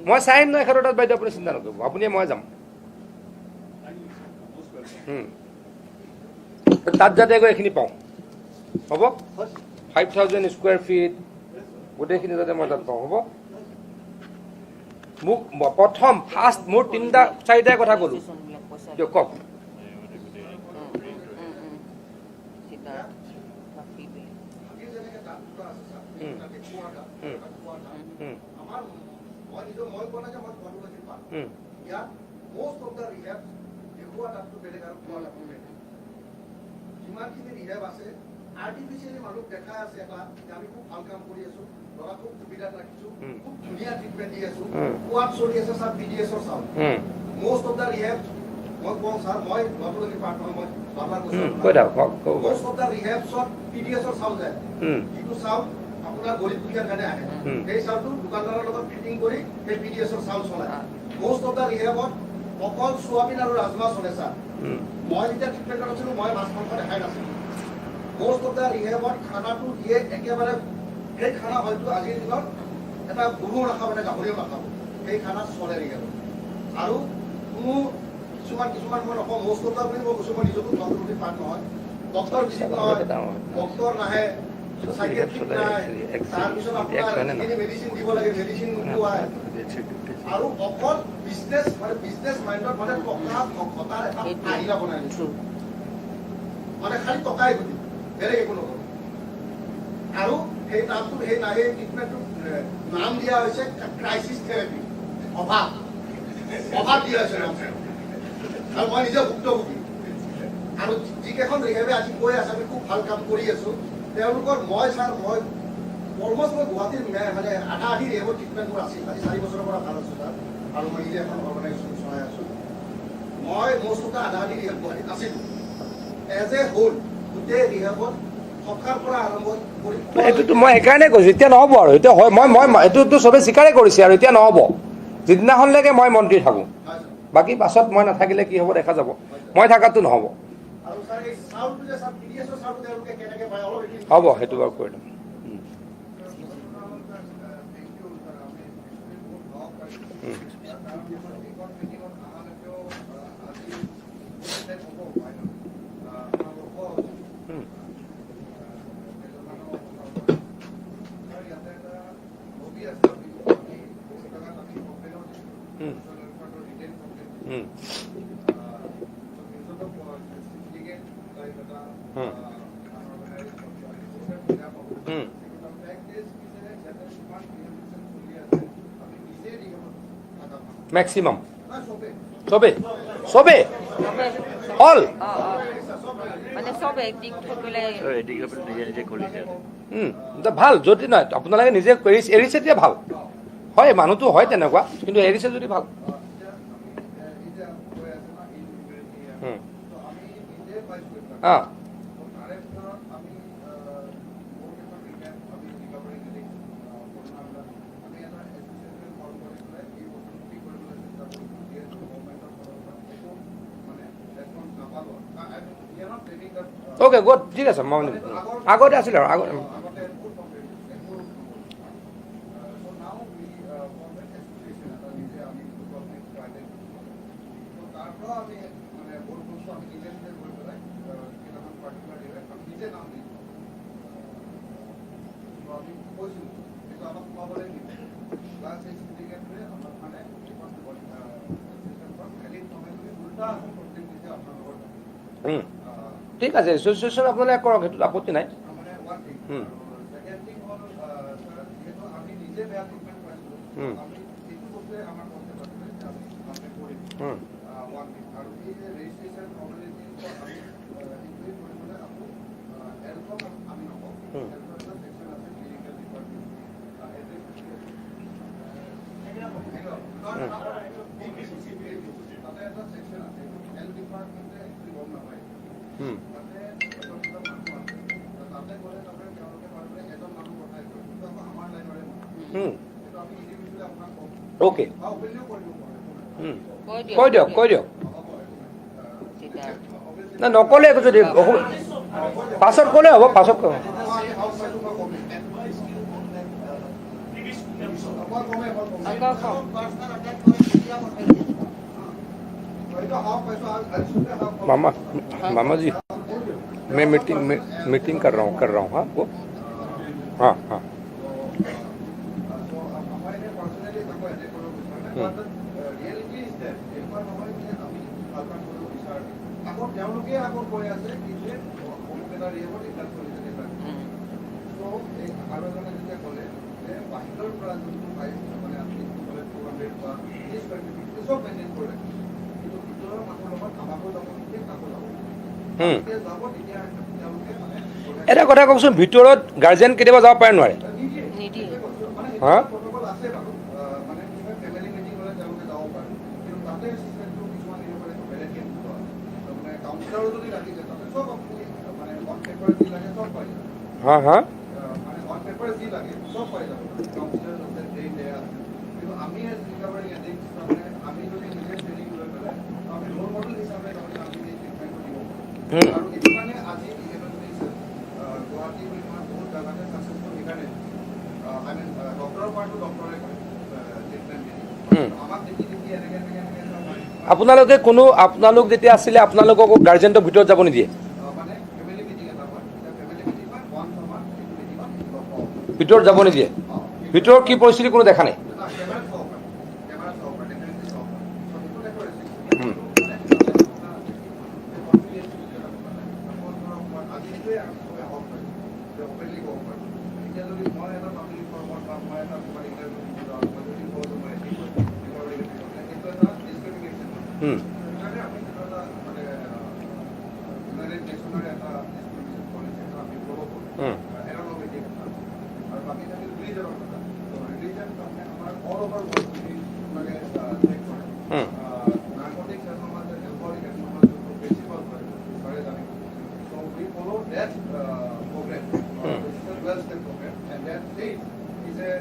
মই চাই আহিম ন এখেতৰ তাত বাইদেউ আপুনি চিন্তা নকৰিব আপুনি মই যাম তাত যাতে গৈ এইখিনি পাওঁ হ'ব 5,000 স্কুৱেৰ ফিট গোটেইখিনি যাতে মই তাত পাওঁ হ'ব মোক প্ৰথম ফাৰ্ষ্ট মোৰ 3-4টাই কথা ক'লোঁ দিয়ক কওক আৰ্টিফিচিয়েলি মানুহ দেখাই আছে এটা আমি খুব ভাল কাম কৰি আছো ল'ৰা খুব সুবিধাত ৰাখিছো খুব ধুনীয়া ট্ৰিটমেণ্ট দি আছো কোৱাত চলি আছে ছাৰ PDSৰ চাউল most of the rehab মই কওঁ ছাৰ মই নতুনকৈ পাৰ্ট মই বাবাৰ কৈছোঁ most of the rehabsত PDSৰ চাউল যায় যিটো চাউল আপোনাৰ গৰীব দুখীয়াৰ কাৰণে আহে সেই চাউলটো দোকানদাৰৰ লগত ফিটিং কৰি সেই PDSৰ চাউল চলায় most of the rehabত অকল সোয়াবিন আৰু ৰাজমাহ চলে ছাৰ মই যেতিয়া ট্ৰিটমেণ্টত আছিলোঁ মই মাছ মাংস দেখাই নাছিলোঁ most of the rehabত খানাটো দিয়ে একেবাৰে সেই খানা হয়তো আজিৰ দিনত এটা গৰু নাখাব এটা গাহৰিও নাখাব সেই খানা চলে ৰিহেবত আৰু কোনো কিছুমান মই নকওঁ most of the বুলি মই কৈছোঁ মই নিজকো ডক্টৰ পাৰ্ট নহয় ডক্টৰ ভিজিট নহয় ডক্টৰ নাহে সাইকিয়াট্ৰিক নাই তাৰপিছত আপোনাৰ মেডিচিন দিব লাগে মেডিচিন নোপোৱাই আৰু অকল বিজনেছ মাইণ্ডত মানে টকা টকাৰ এটা আহিলা বনাই দিছোঁ মানে খালি টকাই বুলি বেলেগ একো নকৰোঁ আৰু সেই নামটো সেই ট্ৰিটমেণ্টটো নাম দিয়া হৈছে ক্ৰাইচিছ থেৰাপি অভাৱ দিয়া হৈছে আৰু মই নিজে ভুক্তভোগী আৰু যিকেইখন ৰিহেবে আজি কৈ আছে আমি খুব ভাল কাম কৰি আছোঁ তেওঁলোকৰ মই অলমষ্ট মই গুৱাহাটীৰ মানে আধা আধি ৰিহেবত ট্ৰিটমেণ্টবোৰ আছিল আজি 4 বছৰৰ পৰা ভাল আছোঁ তাত আৰু মই নিজে এখন অৰ্গেনাইজেশ্যন চলাই আছোঁ মই মষ্ট অফ আধা আধি ৰিহেব গুৱাহাটীত আছিলোঁ এজ এ হোল গোটেই ৰিহেবত সকাৰ পৰা আৰম্ভ কৰি এইটোতো মই সেইকাৰণে কৈছোঁ এতিয়া নহ'ব আৰু এতিয়া হয় মই এইটোতো চবেই স্বীকাৰে কৰিছে আৰু এতিয়া নহ'ব যিদিনাখনলৈকে মই মন্ত্ৰী থাকোঁ বাকী পাছত মই নাথাকিলে কি হ'ব দেখা যাব মই থকাটো নহ'ব হ'ব সেইটো বাৰু কৰি দিম মেক্সিমাম চবে অল মানে চব এডিক হৈ পেলাই নিজে কৰিছে ভাল যদি নহয় আপোনালোকে নিজে এৰিছে তেতিয়া ভাল হয় মানুহটো হয় তেনেকুৱা কিন্তু এৰিছে যদি ভাল ওকে গুড ঠিক আছে মই আগতে আছিলে আৰু আগতে ঠিক আছে এছ'চিয়েশ্যন আপোনালোকে কৰক সেইটোত আপত্তি নাই ওকে কৈ দিয়ক না নক'লে একো যদি পাছত ক'লে হ'ব পাছত ক'ব मामा जी मैं मीटिंग कर रहा हूँ हाँ वो हाँ এটা কথা কওকচোন ভিতৰত গাৰ্জেন কেতিয়াবা যাব পাৰে নোৱাৰে হা হা হা আপোনালোকে কোনো আপোনালোক যেতিয়া আছিলে আপোনালোকক গাৰ্জেনটো ভিতৰত যাব নিদিয়ে ভিতৰত যাব নিদিয়ে ভিতৰত কি পৰিস্থিতি কোনো দেখা নাই এইটোৱে আমি হওক অপেনলি ক'ব পাৰোঁ এতিয়া যদি মই এটা পাব্লিক ফৰ্মত বা মই এটা তোমাৰ ইণ্টাৰভিউ দিব যাওঁ মই যদি কওঁ যে মই এটি কৰিম সেইটো এটা ডিছক্ৰিমিনেশ্যন সেইকাৰণে আমি সেইটো এটা মানে ইউনাইটেড নেশ্যনৰে এটা ডিছক্ৰিমিনেশ্যন পলিচি এটা আমি ফ'ল' কৰোঁ এৰ'নমেটিক কথা আৰু বাকী থাকিল ৰিলিজনৰ কথা ৰিলিজন তাৰমানে আমাৰ অল অভাৰ ৱৰ্ল্ড যদি মানে চেক কৰে নাৰ্কটিক্স এজ সমাজ এলকহলিক এজ সমাজ প্ৰিন্সিপাল হয় পাৰে জানিব so we follow that program it's a 12-step program and that state is a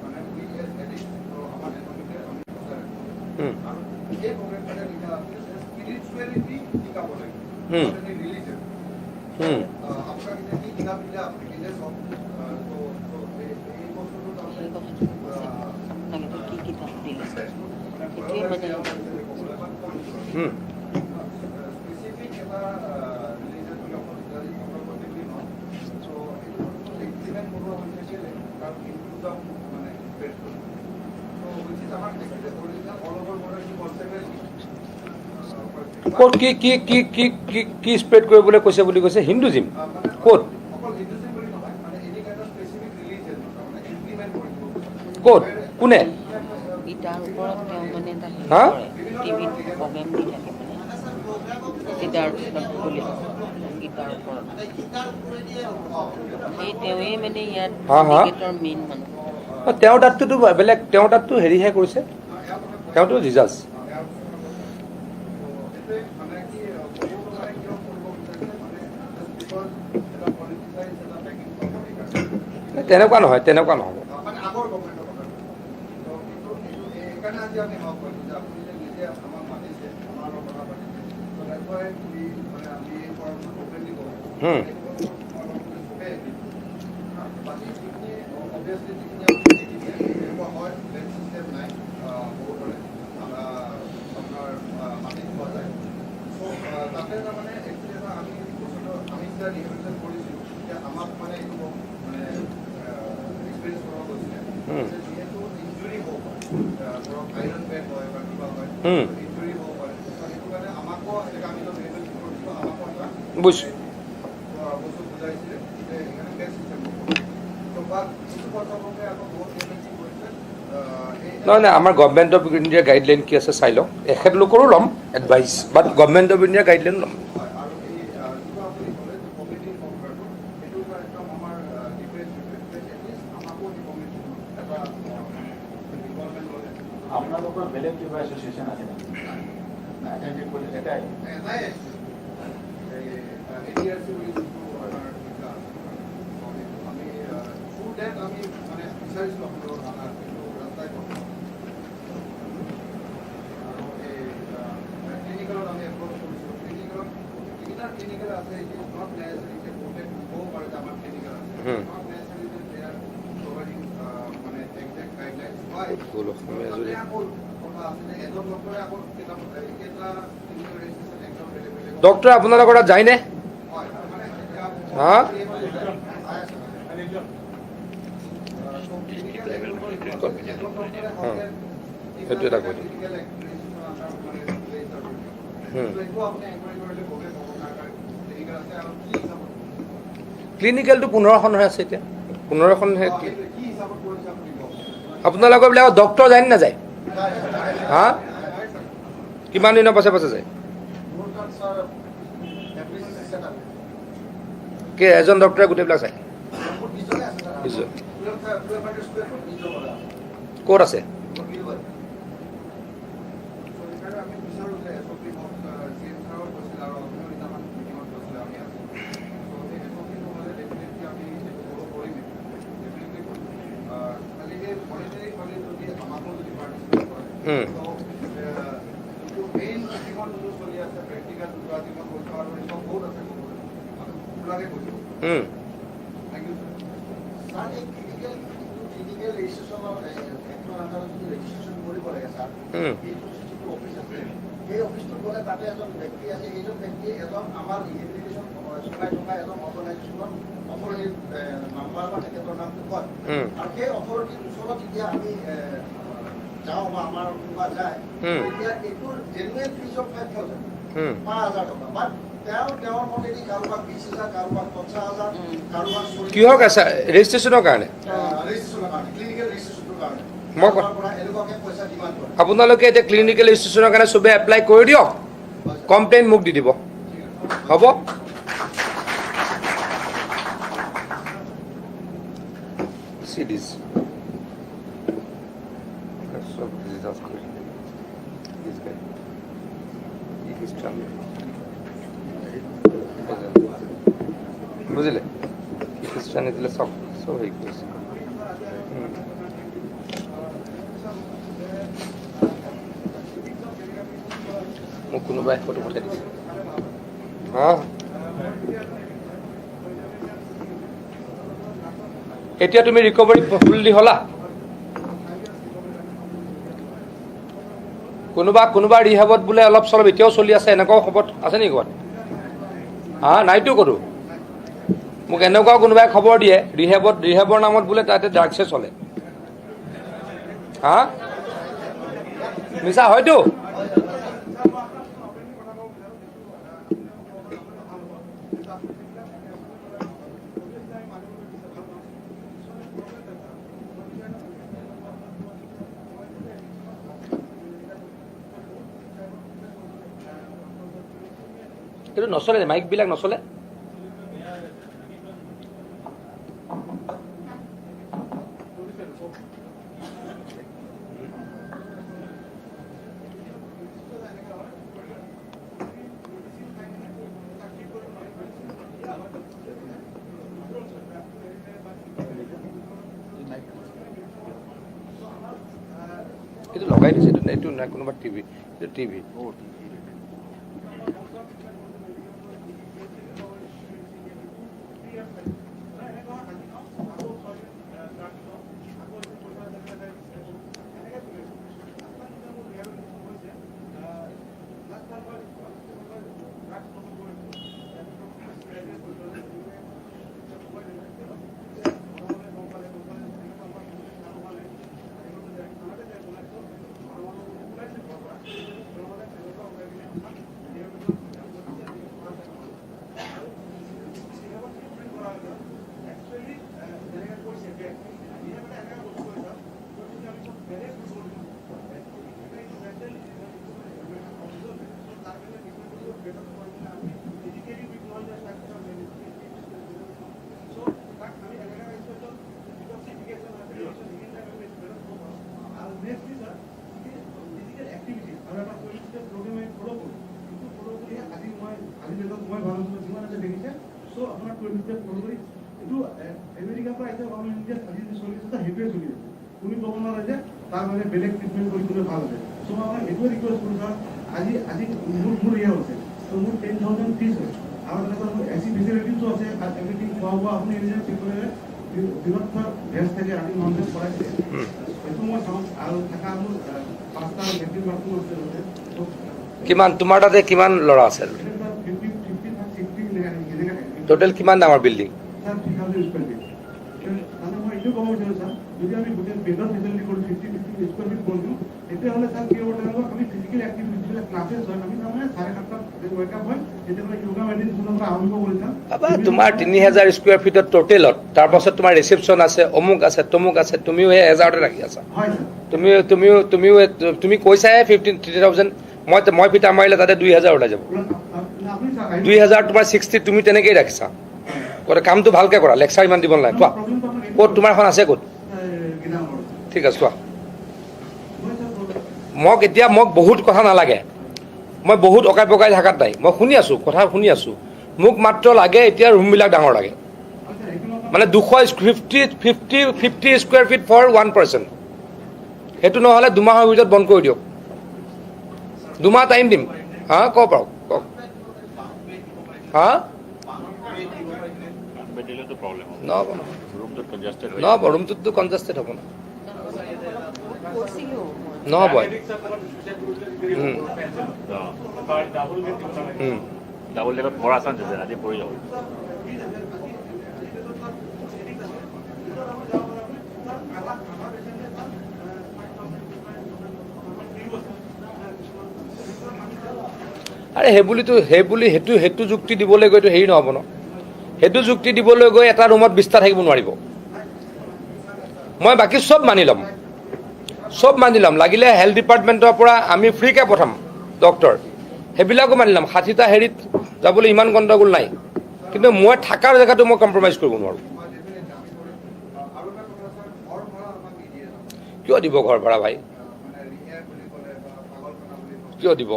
মানে we as addicts so আমাৰ এনভাইৰনমেন্টে আমি সজাগ আৰু এই প্ৰগ্ৰামটোতে লিখা আছে স্পিৰিচুৱেলিটি শিকাব লাগে মানে ৰিলিজন আপোনাৰ কি কিতাপ দিলে আপুনি নিজে চব এই বস্তুটো কি কিতাপ দিলে সেইটোৱে মানে স্পেচিফিক এটা ৰিলিজন বুলি অকল ইংৰাজী শব্দ প্ৰত্যেকটি নহয় চ' এইটো বস্তু এক্সিমেণ্ট কৰোৱা হৈছে কেলে কাৰণ ইনক্লুজন মানে বেড চ' উইচ ইজ আমাৰ actually original all over border কি কনচেপ্ট ক'ত কি স্প্ৰেড কৰিবলৈ কৈছে বুলি কৈছে হিন্দুজিম ক'ত অকল হিন্দুজিম বুলি নহয় মানে any kind of specific religion মানে ইমপ্লিমেণ্ট কৰিব ক'ত কোনে গীতাৰ ওপৰত তেওঁ মানে এটা হেৰি হা? কৰে টিভিত প্ৰগ্ৰেম দি থাকে মানে গীতাৰ বুলি গীতাৰ ওপৰত সেই তেওঁৱে মানে ইয়াত হা, হা? ক্ৰিকেটৰ মেইন মানুহ তেওঁৰ তাততো বেলেগ তেওঁৰ তাততো হেৰিহে কৰিছে তেওঁতো জিজাছ তেনেকুৱা নহয় তেনেকুৱা নহ'ব মানে আগৰ গভৰ্ণমেণ্টৰ কথা কিন্তু এইকাৰণে আজি আমি হওক কৰিছোঁ যে আপুনি যে নিজে আমাক মাতিছে আমাৰ লগত কথা পাতিছে ত' দেখুৱাই মানে আমি এই ফৰ্মটো অপেনলি কৰোঁ বাকী যিখিনি অভিয়াছলি যিখিনি আপুনি এনেকুৱা হয় বেড ছিষ্টেম নাই বহুতৰে আপোনাৰ মাটি পোৱা যায় চ' তাতে তাৰমানে একচুৱেলি এটা আমি বস্তুটো আমি যেতিয়া ৰিহেবিলিটেশ্যন কৰিছিলোঁ তেতিয়া আমাক মানে এইটো মানে এক্সপিৰিয়েঞ্চ কৰা গৈছিলে যিহেতু ইঞ্জুৰি হ'ব পাৰে ধৰক আইৰণ বেড হয় বা কিবা হয় ইঞ্জুৰি হ'ব পাৰে সেইটো কাৰণে আমাকো এনেকৈ আমি য'ত ৰিহেবিলিটেশ্যন কৰিছিলোঁ আমাকো এটা বুজিছোঁ বস্তু বুজাইছিলে যে সেইকাৰণে বেড ছিষ্টেম হ'ব ত' বা কিছু পৰ্যটকে আকৌ বহুত ৰিহেবিলিটেশ্যন কৰিছে নহয় নাই আমাৰ গভৰ্ণমেণ্ট অফ ইণ্ডিয়াৰ গাইডলাইন কি আছে চাই লওঁ এখেতলোকৰো ল'ম এডভাইচ বাট গভৰ্ণমেণ্ট অফ ইণ্ডিয়াৰ গাইডলাইন ল'ম হয় আৰু এই যিটো আপুনি ক'লে যে কমিটিৰ কম্পাৰটো সেইটো একদম আমাৰ ডিফাৰেঞ্চ এটলিষ্ট আমাকো এই কমিটি এটা ইনভলভমেণ্ট ল'লে আপোনালোকৰ বেলেগ কিবা এছ'চিয়েশ্যন আছে নেকি এটাই এটাই এডিআৰচি বুলি যোনটো আমাৰ আমি থ্ৰু ডেট আমি মানে বিচাৰিছিলোঁ আপোনালোকৰ আমাৰ কিন্তু ৰাস্তাই কথা আৰু এই ক্লিনিকেলত আমি এপ্ৰ'চ কৰিছোঁ ক্লিনিকেলত যিকেইটা ক্লিনিকেল আছে ইট ইজ নট নেচেচাৰি যে বহুতে ক'ব পাৰে যে আমাৰ ক্লিনিকেল আছে নট নেচেচাৰি যে দে আৰ প্ৰভাইডিং মানে একজেক্ট গাইডলাইনছ হয় তাতে আকৌ কথা আছে যে এজন ডক্টৰে আকৌ কেইটা ক্লিনিকেল ৰেজিষ্ট্ৰেশ্যন একদম বেলেগ বেলেগ ডক্টৰ আপোনালোকৰ তাত যায়নে হয় মানে হা সেইটো এটা কৈ ক্লিনিকেলটো 15খন হৈ আছে এতিয়া 15খনহে আপোনালোকৰ বিলাকত ডক্টৰ যায় নে নাযায় হা কিমান দিনৰ পাছে পাছে যায় কি এজন ডক্টৰে গোটেইবিলাক চায় ক'ত আছে এই অফিচটোত গ'লে তাতে এজন ব্যক্তি আছে এইজন ব্যক্তিয়ে এজন আমাৰ ৰিহেবিলিটেশ্যন চলাই থকা এজন অৰ্গেনাইজেশ্যনৰ অথৰিটি নাম্বাৰ বা তেখেতৰ নামটো কয় আৰু সেই অথৰিটিৰ ওচৰত যেতিয়া আমি যাওঁ বা আমাৰ কোনোবা যায় তেতিয়া এইটোৰ জেনুৱেন ফিজ অফ 5,000 5,000 টকা বাট তেওঁৰ মতেদি কাৰোবাক 20,000 কাৰোবাক 50,000 কাৰোবাক 40,000 কিহৰ আছে ৰেজিষ্ট্ৰেশ্যনৰ কাৰণে ৰেজিষ্ট্ৰেশ্যনৰ কাৰণে ক্লিনিকেল ৰেজিষ্ট্ৰেশ্যনৰ কাৰণে মই কাৰোবাৰ পৰা এনেকুৱাকৈ পইচা ডিমাণ্ড কৰে আপোনালোকে এতিয়া ক্লিনিকেল ৰেজিষ্ট্ৰেশ্যনৰ কাৰণে চবে এপ্লাই কৰি দিয়ক কমপ্লেইন মোক দি দিব হ'ব See this. That's so disastrous. This guy. He is coming. বুঝলে খ্রিস্টানি দিলে সব সব হয়ে গেছে মোক কোনোবাই ফটো পঠাই দিছে হা এতিয়া তুমি ৰিকভাৰী ফুললি হলা কোনোবা ৰিহাবত বোলে অলপ চলপ এতিয়াও চলি আছে এনেকুৱাও খবৰ আছে নেকি ক'ৰবাত হা নাইতো কৰো মোক এনেকুৱাও কোনোবাই খবৰ দিয়ে ৰিহাবৰ নামত বোলে তাতে ড্ৰাগছে চলে হা মিছা হয়তো কিন্তু নচলে মাইকবিলাক নচলে কিন্তু লগাই দিছে এইটো নাই কোনোবা টিভি এইটো টিভি বেলেগ ট্ৰিটমেণ্ট কৰি কিনে ভাল আছে চ' মই এইটোৱে ৰিকুৱেষ্ট কৰোঁ ছাৰ আজি মোৰ ইয়ে হৈছে ত' মোৰ 10,000 ফিজ হয় আৰু তেনেকুৱা মোৰ এচি ফেচিলিটিছো আছে আৰু এভৰিথিং খোৱা বোৱা আপুনি নিজে চেক কৰিলে দিনত ছাৰ ভেজ থাকে ৰাতি নন ভেজ কৰাই থাকে সেইটো মই চাওঁ আৰু থকা মোৰ 5টা লেট্ৰিন বাথৰুম আছে কিমান তোমাৰ তাতে কিমান ল'ৰা আছে টোটেল কিমান ডাঙৰ বিল্ডিং ছাৰ 3,000 স্কুৱাৰ ফিট মানে মই এইটো ক'ব বিচাৰোঁ ছাৰ যদি আমি গোটেই বেডৰ ফেচিলিটি কৰোঁ 50 স্কুৱাৰ ফিট কৰি দিওঁ তেতিয়াহ'লে ছাৰ কি হ'ব তেনেকুৱা আমি ফিজিকেল এক্টিভিটিবিলাক ক্লাছেছ হয় আমি তাৰমানে 7:30 ৱেকআপ হয় তেতিয়াহ'লে য়োগা মেডিটেশ্যনৰ পৰা আৰম্ভ কৰি যাম তোমাৰ 3,000 স্কুৱাৰ ফিটত টোটেলত তাৰপাছত তোমাৰ ৰিচেপশ্যন আছে অমুক আছে তমুক আছে তুমিও সেই 1,000তে ৰাখি আছা হয় ছাৰ তুমি কৈছাহে 15,000 মই ফিটা মাৰিলে তাতে 2,000 ওলাই যাব আপুনি ছাৰ 2,000 তোমাৰ 60 তুমি তেনেকেই ৰাখিছা গতিকে কামটো ভালকে কৰা লেকচাৰ ইমান দিব নালাগে কোৱা ক'ত তোমাৰখন আছে ক'ত ঠিক আছে কোৱা মোক বহুত কথা নালাগে মই বহুত অকাই পকাই থাকাত নাই মই শুনি আছোঁ কথা শুনি আছোঁ মোক মাত্ৰ লাগে এতিয়া ৰুমবিলাক ডাঙৰ লাগে মানে 250 স্কুৱাৰ ফিট ফৰ 1 পাৰ্চন সেইটো নহ'লে 2 মাহৰ ভিতৰত বন্ধ কৰি দিয়ক 2 মাহ টাইম দিম হা কওক বাৰু কওক হা নহ'ব ৰুমটোতো কনজাষ্টেড হ'ব না নহ'ব ডাবল ডেকত পৰা চান্স আছে ৰাতি পৰি যাব আৰে সেইটো যুক্তি দিবলৈ গৈতো হেৰি নহ'ব ন, সেইটো যুক্তি দিবলৈ গৈ এটা ৰুমত 20টা থাকিব নোৱাৰিব। মই বাকী চব মানি ল'ম, লাগিলে হেল্থ ডিপাৰ্টমেণ্টৰ পৰা আমি ফ্ৰীকৈ পঠাম ডক্টৰ, সেইবিলাকো মানি ল'ম। 60টা হেৰিত যাবলৈ ইমান গণ্ডগোল নাই, কিন্তু মই থকাৰ জেগাটো মই কম্প্ৰমাইজ কৰিব নোৱাৰোঁ। কিয় দিব ঘৰ ভাড়া ভাই, কিয় দিব?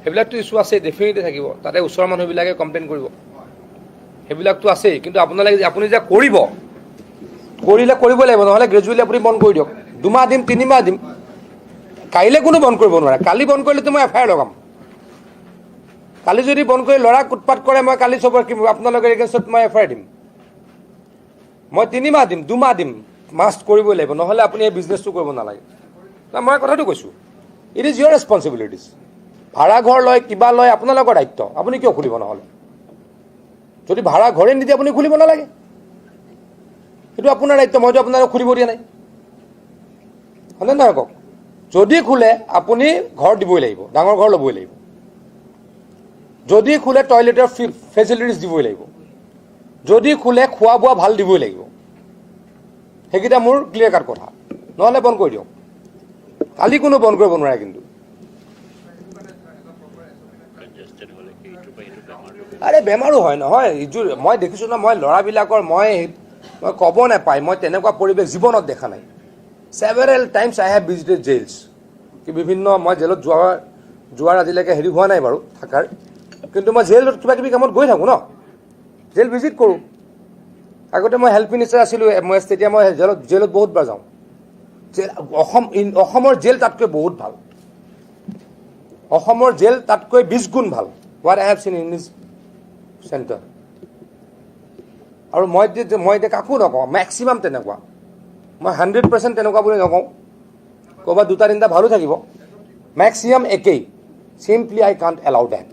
সেইবিলাকতো ইছ্যু আছে, ডেফিনেটলি থাকিব। তাতে ওচৰৰ মানুহবিলাকে কমপ্লেইন কৰিব, সেইবিলাকতো আছেই। কিন্তু আপুনি যে কৰিলে কৰিব লাগিব, নহ'লে গ্ৰেজুৱেলি আপুনি বন্ধ কৰি দিয়ক। 2 মাহ দিম, 3 মাহ দিম, কাইলৈ কোনো বন্ধ কৰিব নোৱাৰে। কালি বন্ধ কৰিলেতো মই FIR লগাম। কালি যদি বন্ধ কৰি ল'ৰাক উৎপাত কৰে, মই কালি চবৰ আপোনালোকৰ এগেইনষ্টত মই FIR দিম। মই 3 মাহ দিম, 2 মাহ দিম, মাষ্ট কৰিবই লাগিব, নহ'লে আপুনি এই বিজনেছটো কৰিব নালাগে। মই কথাটো কৈছোঁ, ইট ইজ ইয়ৰ ৰেছপনচিবিলিটিজ। ভাড়া ঘৰ লয়, কিবা লয়, আপোনালোকৰ দায়িত্ব। আপুনি কিয় খুলিব? নহ'লে যদি ভাড়া ঘৰে নিদিয়ে আপুনি খুলিব নালাগে, সেইটো আপোনাৰ দায়িত্ব। মইতো আপোনালোকক খুলিব দিয়া নাই, হয়নে নহয় কওক? যদি খোলে আপুনি ঘৰ দিবই লাগিব, ডাঙৰ ঘৰ ল'বই লাগিব। যদি খোলে টয়লেটৰ ফেচিলিটিজ দিবই লাগিব। যদি খোলে খোৱা বোৱা ভাল দিবই লাগিব। সেইকেইটা মোৰ ক্লিয়াৰ কাট কথা, নহ'লে বন্ধ কৰি দিয়ক। কালি কোনো বন্ধ কৰিব নোৱাৰে। কিন্তু আৰে বেমাৰো হয় নহয়, মই দেখিছোঁ ন, মই ল'ৰাবিলাকৰ মই ক'ব নাপায়, মই তেনেকুৱা পৰিৱেশ জীৱনত দেখা নাই। Several times I have visited jails. বিভিন্ন মই জেলত যোৱাৰ আজিলৈকে হেৰি হোৱা নাই বাৰু থাকাৰ, কিন্তু মই জেলত কিবা কিবি কামত গৈ থাকোঁ ন, জেল ভিজিট কৰোঁ। আগতে মই হেল্থ মিনিষ্টাৰ আছিলোঁ, তেতিয়া মই জেলত বহুত বাৰ যাওঁ। অসমৰ জেল তাতকৈ বহুত ভাল, অসমৰ জেল তাতকৈ 20 গুণ ভাল। হোৱাট আই হেভ চিন ইন দিছ চেণ্টাৰ। আৰু মই এতিয়া কাকো নকওঁ, মেক্সিমাম তেনেকুৱা। মই 100% তেনেকুৱা বুলি নকওঁ, ক'ৰবাত 2-3টা ভালো থাকিব, মেক্সিমাম একেই। Simply I can't allow that.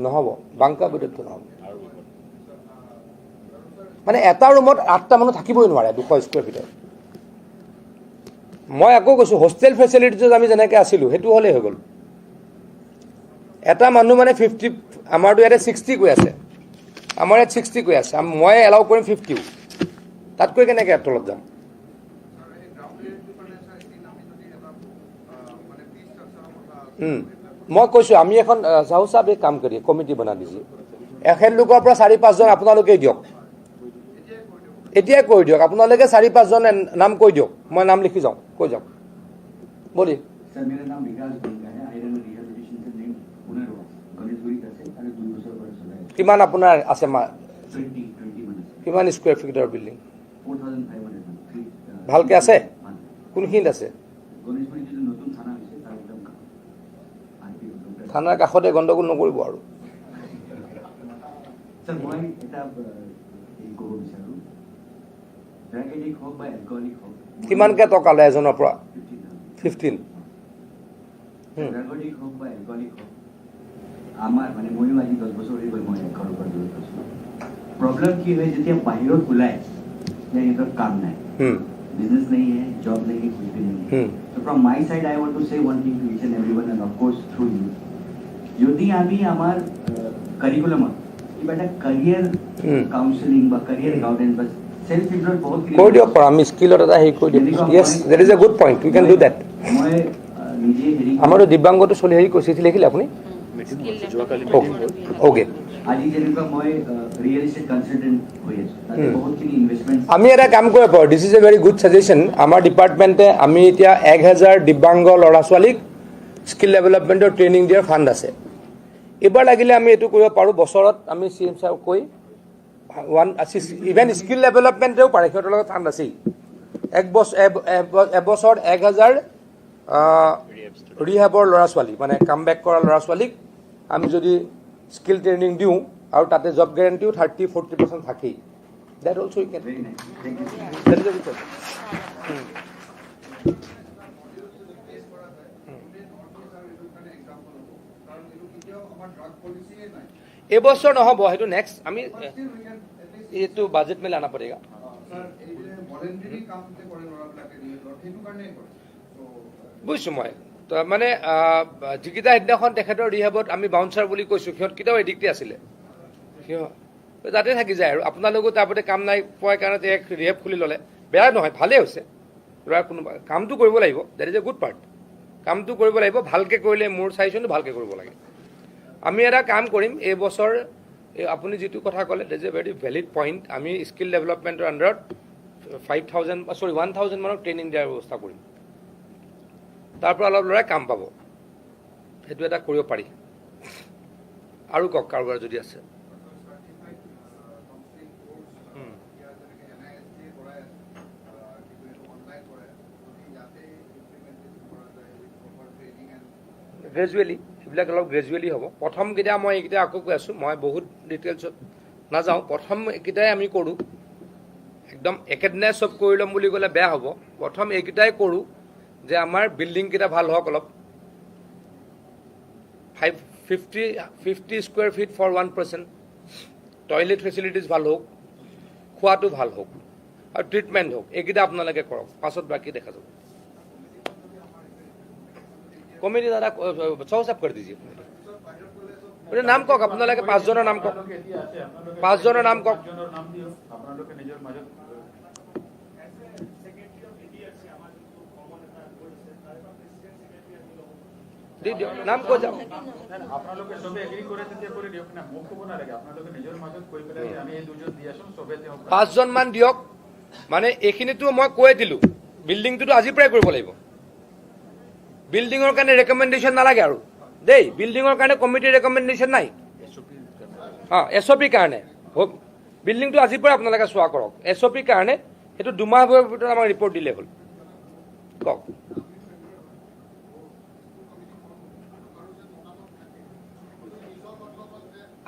নহ'ব বাংকা বেডতটো নহ'ব। মানে এটা ৰুমত 8টা মানুহ থাকিবই নোৱাৰে 200 স্কুৱেৰ ফিটত। মই আকৌ কৈছোঁ, হোষ্টেল ফেচিলিটিছত আমি যেনেকৈ আছিলোঁ সেইটো হ'লেই হৈ গ'ল। এটা মানুহ মানে 50, আমাৰতো ইয়াতে 60 কৈ আছে, আমাৰ ইয়াত 60 কৈ আছে, মই এলাউ কৰিম 50। তাতকৈ কেনেকৈ তলত যাম? মই কৈছোঁ, আমি এখন চাহু চাহাব এক কাম কৰি কমিটি বনাই দিছোঁ, এখেত লোকৰ পৰা 4-5জন আপোনালোকেই দিয়ক, এতিয়াই কৈ দিয়ক। আপোনালোকে 4-5জন নাম কৈ দিয়ক, মই নাম লিখি যাওঁ, কৈ যাওক বলি। सर मेरा नाम विकास गोलका है। आयरन रिहैबिलिटेशन से नेम पुनर्वास गणेशगुरी का से अरे 2 बছৰ পৰা চলাই আছে। কিমান আপোনাৰ আছে? 20 মানে কিমান স্কুৱেৰ ফিটৰ বিল্ডিং? 4500 ভালকৈ আছে? কোনখিনিত আছে? গণেশগুৰি যে নতুন থানা হৈছে তাৰ একদম থানাৰ কাষতে গণ্ডগোল নকৰিব আৰু। স্যাৰ মই এটা এই ক'ব বিচাৰোঁ, ড্ৰাগ এডিক্ট হওক বা এলকহলিক হওক, কিমানকৈ টকা লয় এজনৰ পৰা? 15। ড্ৰাগ এডিক্ট হওক বা এলকহলিক হওক, আমাৰ মানে ময়ো আজি 10 বছৰ হৈ গ'ল মই ঘৰৰ পৰা দূৰত আছোঁ। প্ৰব্লেম কি হয়, যেতিয়া বাহিৰত ওলাই যে সিহঁতৰ কাম নাই, business नहीं है, job नहीं है, कुछ भी नहीं है। So from my side, I want to say one thing to each and everyone, and of course through you. যদি আমি আমার কারিকুলামত কিবা এটা career counseling বা career guidance বা self employed বহুত কৈ দিয়ক পৰা আমি স্কিলত এটা হেৰি কৰি দিম। Yes, that is a good point, we can do that. মই নিজে হেৰি আমাৰো দিব্যাংগটো চলি হেৰি চিঠি লিখিলে আপুনি? অ'কে। আজি যেনেকুৱা মই ৰিয়েল এষ্টেট কনসালটেন্ট হৈ আছোঁ, তাতে বহুতখিনি ইনভেষ্টমেণ্ট। আমি এটা কাম কৰিব পাৰোঁ, this is a very good suggestion. আমাৰ ডিপাৰ্টমেণ্টে আমি এতিয়া 1000 দিব্যাংগ ল'ৰা ছোৱালীক স্কিল ডেভেলপমেণ্টৰ ট্ৰেইনিং দিয়াৰ ফাণ্ড আছে। এইবাৰ লাগিলে আমি এইটো কৰিব পাৰোঁ, বছৰত আমি CM ছাৰক কৈ ইভেন স্কিল ডেভেলপমেণ্টেও পাৰে, সিহঁতৰ লগত ফাণ্ড আছেই। এবছৰত 1000 ৰিহেবৰ ল'ৰা ছোৱালী, মানে কাম বেক কৰা ল'ৰা ছোৱালীক আমি যদি স্কিল ট্ৰেইনিং দিওঁ, আৰু তাতে জব গেৰেণ্টিও 30-40% থাকেই। That also you can. Very nice. Thank you. That is a good question. এবছৰ নহ'ব, সেইটো নেক্সট আমি এইটো বাজেট में लाना पड़ेगा। ভলেণ্টাৰী কামতে কৰে ল'ৰাবিলাকে ৰিহেবত সেইটো কাৰণে কৰে বুজিছোঁ মই তো মানে যিকেইটা সেইদিনাখন তেখেতৰ ৰিহেবত আমি বাউন্সাৰ বুলি কৈছোঁ সিহঁত কেতিয়াও এডিক্টে আছিলে সিহঁত তাতে থাকি যায় আৰু আপোনালোকো তাৰ প্ৰতি কাম নাই পোৱাৰ কাৰণে তেওঁ ৰিহেব খুলি ল'লে বেয়া নহয় ভালেই হৈছে ল'ৰা কোনোবা কামটো কৰিব লাগিব that is a good part কামটো কৰিব লাগিব ভালকৈ কৰিলে মোৰ চাইজনটো ভালকৈ কৰিব লাগে আমি এটা কাম কৰিম এই বছৰ আপুনি যিটো কথা ক'লে that is A very valid point আমি স্কিল ডেভেলপমেণ্টৰ আণ্ডাৰত 1,000 মানক ট্ৰেইনিং দিয়াৰ ব্যৱস্থা কৰিম তাৰ পৰা অলপ ল'ৰাই কাম পাব সেইটো এটা কৰিব পাৰি আৰু কওক কাৰোবাৰ যদি আছে গ্ৰেজুৱেলি এইবিলাক অলপ গ্ৰেজুৱেলি হ'ব প্ৰথমকেইটা মই এইকেইটা আকৌ কৈ আছোঁ মই বহুত ডিটেইলছত নাযাওঁ প্ৰথমকেইটাই আমি কৰোঁ একদম একেদিনাই চব কৰি ল'ম বুলি ক'লে বেয়া হ'ব প্ৰথম এইকেইটাই কৰোঁ যে আমাৰ বিল্ডিংকেইটা ভাল হওক অলপ 50 square feet for 1 person toilet facilities ভাল হওক খোৱাটো ভাল হওক আৰু ট্ৰিটমেণ্ট হওক এইকেইটা আপোনালোকে কৰক পাছত বাকী দেখা যাব কমিটি দাদা চব কৰি দিছে নাম কওক আপোনালোকে 5 জনৰ নাম কওক 5 জনৰ নাম কওক দি দিয়ক নাম কৈ যাওক আপোনালোকে সবে এগ্ৰি কৰে তেতিয়া কৰি দিয়ক না মোক ক'ব নালাগে আপোনালোকে নিজৰ মাজত কৈ পেলাই আমি এই দুজন দি আছো সবে তেওঁ 5 জন মান দিয়ক মানে এইখিনিতো মই কৈ দিলোঁ বিল্ডিংটোতো আজিৰ পৰাই কৰিব লাগিব বিল্ডিঙৰ কাৰণে ৰেকমেণ্ডেশ্যন নালাগে আৰু দেই বিল্ডিঙৰ কাৰণে কমিটিৰ ৰেকমেণ্ডেশ্যন নাই SOP কাৰণে বিল্ডিংটো আজিৰ পৰাই আপোনালোকে চোৱা কৰক SOP কাৰণে সেইটো 2 মাহৰ ভিতৰত আমাক ৰিপৰ্ট দিলে হ'ল কওক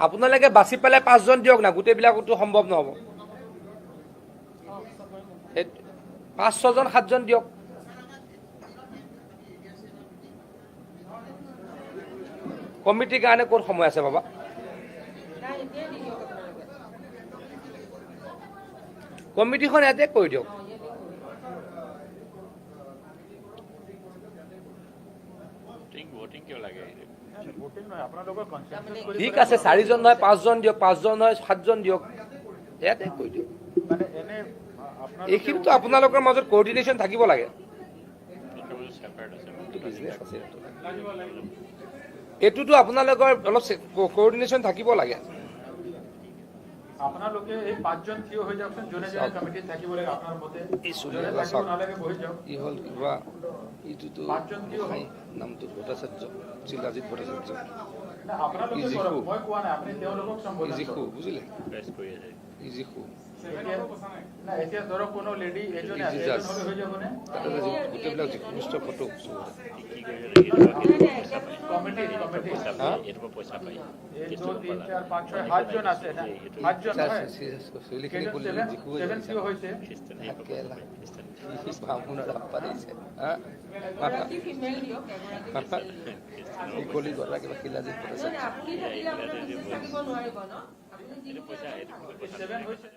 আপোনালোকে বাছি পেলাই 5 জন দিয়ক না গোটেইবিলাকতো সম্ভৱ নহ'ব 5-6 জন 7 জন দিয়ক কমিটিৰ কাৰণে ক'ত সময় আছে বাবা কমিটিখন ইয়াতে কৰি দিয়ক ঠিক আছে 4 জন নহয় 5 জন দিয়ক 5 জন নহয় 7 জন দিয়ক ইয়াতে কৰি দিয়ক এইখিনিতো আপোনালোকৰ মাজত কোঅৰ্ডিনেশ্যন থাকিব লাগে এইটোতো আপোনালোকৰ অলপ কোঅৰ্ডিনেশ্যন থাকিব লাগে আপোনালোকে এই 5 জন থিয় হৈ যাওকচোন জনে জনে কমিটি থাকিব লাগে আপোনাৰ মতে জনে থাকিব নালাগে বহি যাওক ই হ'ল কিবা ইটোতো নামটো ভট্টাচাৰ্য চিলাজিৎ ভট্টাচাৰ্য আপোনালোকে কৰক মই কোৱা নাই আপুনি তেওঁলোকক সম্বোধন ইজিখু বুজিলে ইজিখু না এতিয়া ধৰক কোনো লেডি এজনে আছে এজন হৈ যাবনে গোটেইবিলাক যিকোনো ফটো কমিটি এরপর পয়সা পাই 1 2 3 4 5 6 7 জন আছে না 7 জন হয় লিখনি বললে জিকু 7 কিও হইছে আকেলা বামুনার আপারিছে হ্যাঁ এই কলি গলা কিবা কিলা যে পড়ছে আপনি থাকিলে আপনার থাকিব নোৱাৰিব ন আপনি যি পয়সা 7 হইছে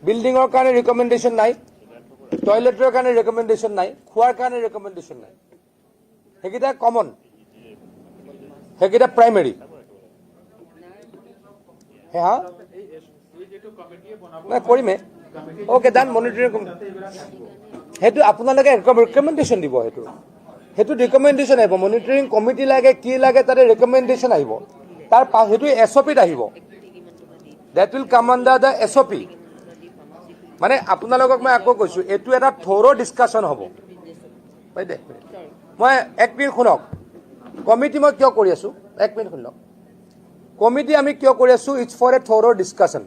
বিল্ডিঙৰ কাৰণে ৰিকমেণ্ডেশ্যন নাই টয়লেটৰ কাৰণে ৰিকমেণ্ডেশ্যন নাই খোৱাৰ কাৰণে ৰিকমেণ্ডেশ্যন নাই সেইকেইটা কমন সেইকেইটা প্ৰাইমেৰী হা নাই কৰিমে অ'কে ডান মনিটৰিং সেইটো আপোনালোকে ৰিকমেণ্ডেশ্যন দিব সেইটো সেইটো ৰিকমেণ্ডেশ্যন আহিব, মনিটৰিং কমিটি লাগে কি লাগে তাতে ৰিকমেণ্ডেশ্যন আহিব, তাৰ সেইটো SOPত আহিব, that will come under the SOP। মানে আপোনালোকক মই আকৌ কৈছোঁ এইটো এটা থ'ৰ' ডিছকাশ্যন হ'ব। মই এক মিনিট শুনক, কমিটি মই কিয় কৰি আছোঁ, এক মিনিট শুনক, কমিটি আমি কিয় কৰি আছোঁ, it's for a thorough' discussion,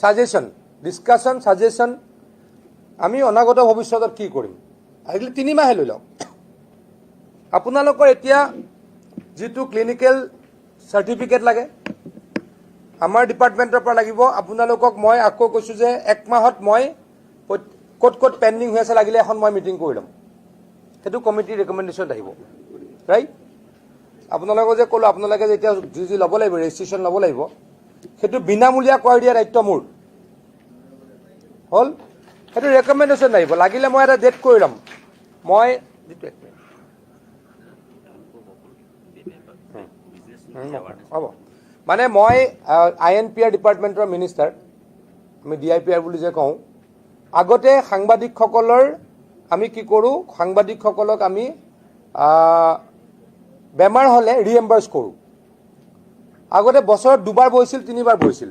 suggestion, discussion suggestion. আমি অনাগত ভৱিষ্যতত কি কৰিম, আজিকালি 3 মাহে লৈ লওক। আপোনালোকৰ এতিয়া যিটো ক্লিনিকেল চাৰ্টিফিকেট লাগে আমাৰ ডিপাৰ্টমেণ্টৰ পৰা লাগিব, আপোনালোকক মই আকৌ কৈছোঁ যে 1 মাহত মই ক'ত ক'ত পেণ্ডিং হৈ আছে লাগিলে এখন মই মিটিং কৰি ল'ম, সেইটো কমিটিৰ ৰিকমেণ্ডেশ্যন আহিব, ৰাইট। আপোনালোকক যে ক'লোঁ আপোনালোকে যেতিয়া যি ল'ব লাগিব ৰেজিষ্ট্ৰেশ্যন ল'ব লাগিব, সেইটো বিনামূলীয়া কৰি দিয়া দায়িত্ব মোৰ হ'ল, সেইটো ৰেকমেণ্ডেশ্যন আহিব, লাগিলে মই এটা ডেট কৰি ল'ম। মই হ'ব মানে মই INPR ডিপাৰ্টমেণ্টৰ মিনিষ্টাৰ, আমি DIPR বুলি যে কওঁ, আগতে সাংবাদিকসকলৰ আমি কি কৰোঁ, সাংবাদিকসকলক আমি বেমাৰ হ'লে ৰিএম্বাৰ্ছ কৰোঁ। আগতে বছৰত 2বাৰ বহিছিল 3বাৰ বহিছিল,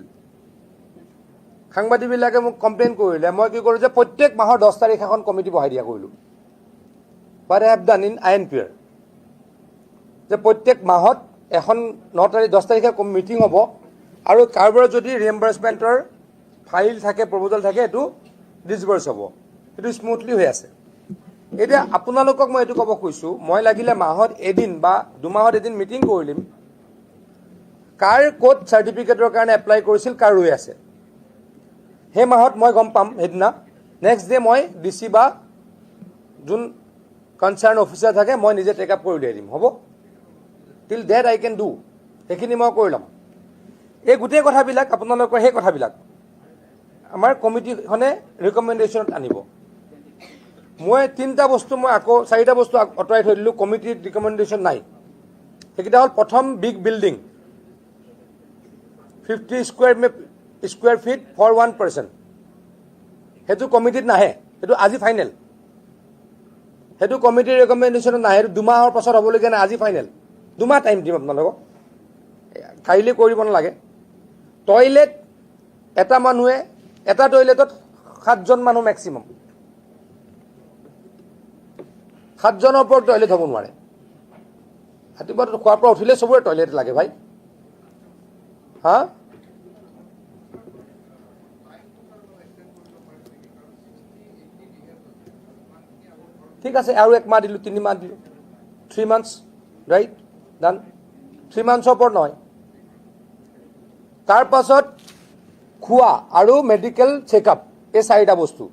সাংবাদিকবিলাকে মোক কমপ্লেইন কৰিলে, মই কি কৰোঁ যে প্ৰত্যেক মাহৰ 10 তাৰিখ এখন কমিটি বহাই দিয়া কৰিলোঁ, বাট আই হেভ ডান ইন INPR, যে প্ৰত্যেক মাহত এখন 10 তাৰিখে মিটিং হ'ব, আৰু কাৰোবাৰ যদি ৰিএম্বাৰ্চমেণ্টৰ ফাইল থাকে প্ৰপ'জেল থাকে এইটো ডিছবাৰ্চ হ'ব, সেইটো স্মুথলি হৈ আছে। এতিয়া আপোনালোকক মই এইটো ক'ব খুজিছোঁ, মই লাগিলে মাহত এদিন বা 2 মাহত এদিন মিটিং কৰি দিম, কাৰ ক'ত চাৰ্টিফিকেটৰ কাৰণে এপ্লাই কৰিছিল, কাৰ ৰৈ আছে, সেই মাহত মই গম পাম, সেইদিনা নেক্সট ডে মই DC বা যোন কনচাৰ্ণ অফিচাৰ থাকে মই নিজে টেক আপ কৰি উলিয়াই দিম, হ'ব। টিল ডেট আই কেন ডু, সেইখিনি মই কৰি ল'ম। এই গোটেই কথাবিলাক আপোনালোকৰ সেই কথাবিলাক আমাৰ কমিটিখনে ৰিকমেণ্ডেশ্যনত আনিব। মই 3টা বস্তু মই আকৌ 4টা বস্তু আঁতৰাই থৈ দিলোঁ, কমিটিৰ ৰিকমেণ্ডেশ্যন নাই। সেইকেইটা হ'ল, প্ৰথম big building 50 square feet for 1 person, সেইটো কমিটিত নাহে, সেইটো আজি ফাইনেল, সেইটো কমিটিৰ ৰিকমেণ্ডেশ্যনত নাহে, সেইটো 2 মাহৰ পাছত হ'বলগীয়া নাই, আজি ফাইনেল। 2 মাহ টাইম দিম আপোনালোকক, কাইলৈ কৰিব নালাগে। টয়লেট এটা মানুহে এটা টয়লেটত 7জন মানুহ মেক্সিমাম, 7জনৰ ওপৰত টয়লেট হ'ব নোৱাৰে। ৰাতিপুৱা খোৱাৰ পৰা উঠিলে চবৰে টয়লেট লাগে ভাই, হা। ঠিক আছে, আৰু 1 মাহ দিলোঁ, 3 মাহ দিলোঁ, 3 months, ৰাইট, ডান। 3 monthsৰ ওপৰত নহয়। তাৰ পাছত খোৱা আৰু মেডিকেল চেকআপ, এই 4টা বস্তু,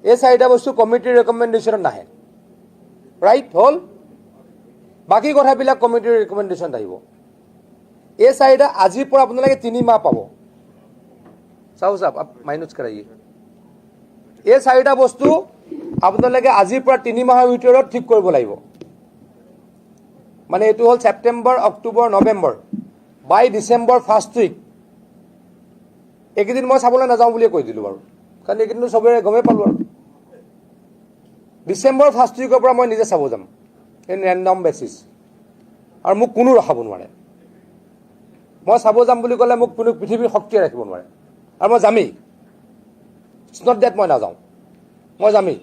এই 4টা বস্তু কমিটিৰ ৰিকমেণ্ডেশ্যনত নাহে, ৰাইট হ'ল। বাকী কথাবিলাক কমিটিৰ ৰিকমেণ্ডেশ্যনত আহিব। এই 4টা আজিৰ পৰা আপোনালোকে 3 মাহ পাব, চাওক মাইনাছ কৰাইয়ে। এই 4টা বস্তু আপোনালোকে আজিৰ পৰা 3 মাহৰ ভিতৰত ঠিক কৰিব লাগিব। মানে এইটো হ'ল ছেপ্টেম্বৰ, অক্টোবৰ, নৱেম্বৰ, বাই ডিচেম্বৰ 1st week। এইকেইদিন মই চাবলৈ নাযাওঁ বুলিয়ে কৈ দিলোঁ বাৰু, কাৰণ এইকেইদিন চবেই গমেই পালোঁ আৰু। ডিচেম্বৰ 1st weekৰ পৰা মই নিজে চাব যাম, ইন ৰেণ্ডম বেচিছ, আৰু মোক কোনো ৰখাব নোৱাৰে। মই চাব যাম বুলি ক'লে মোক কোনো পৃথিৱীৰ শক্তিয়ে ৰাখিব নোৱাৰে, আৰু মই যামেই। ইটছ নট ডেট মই নাযাওঁ, মই যামেই।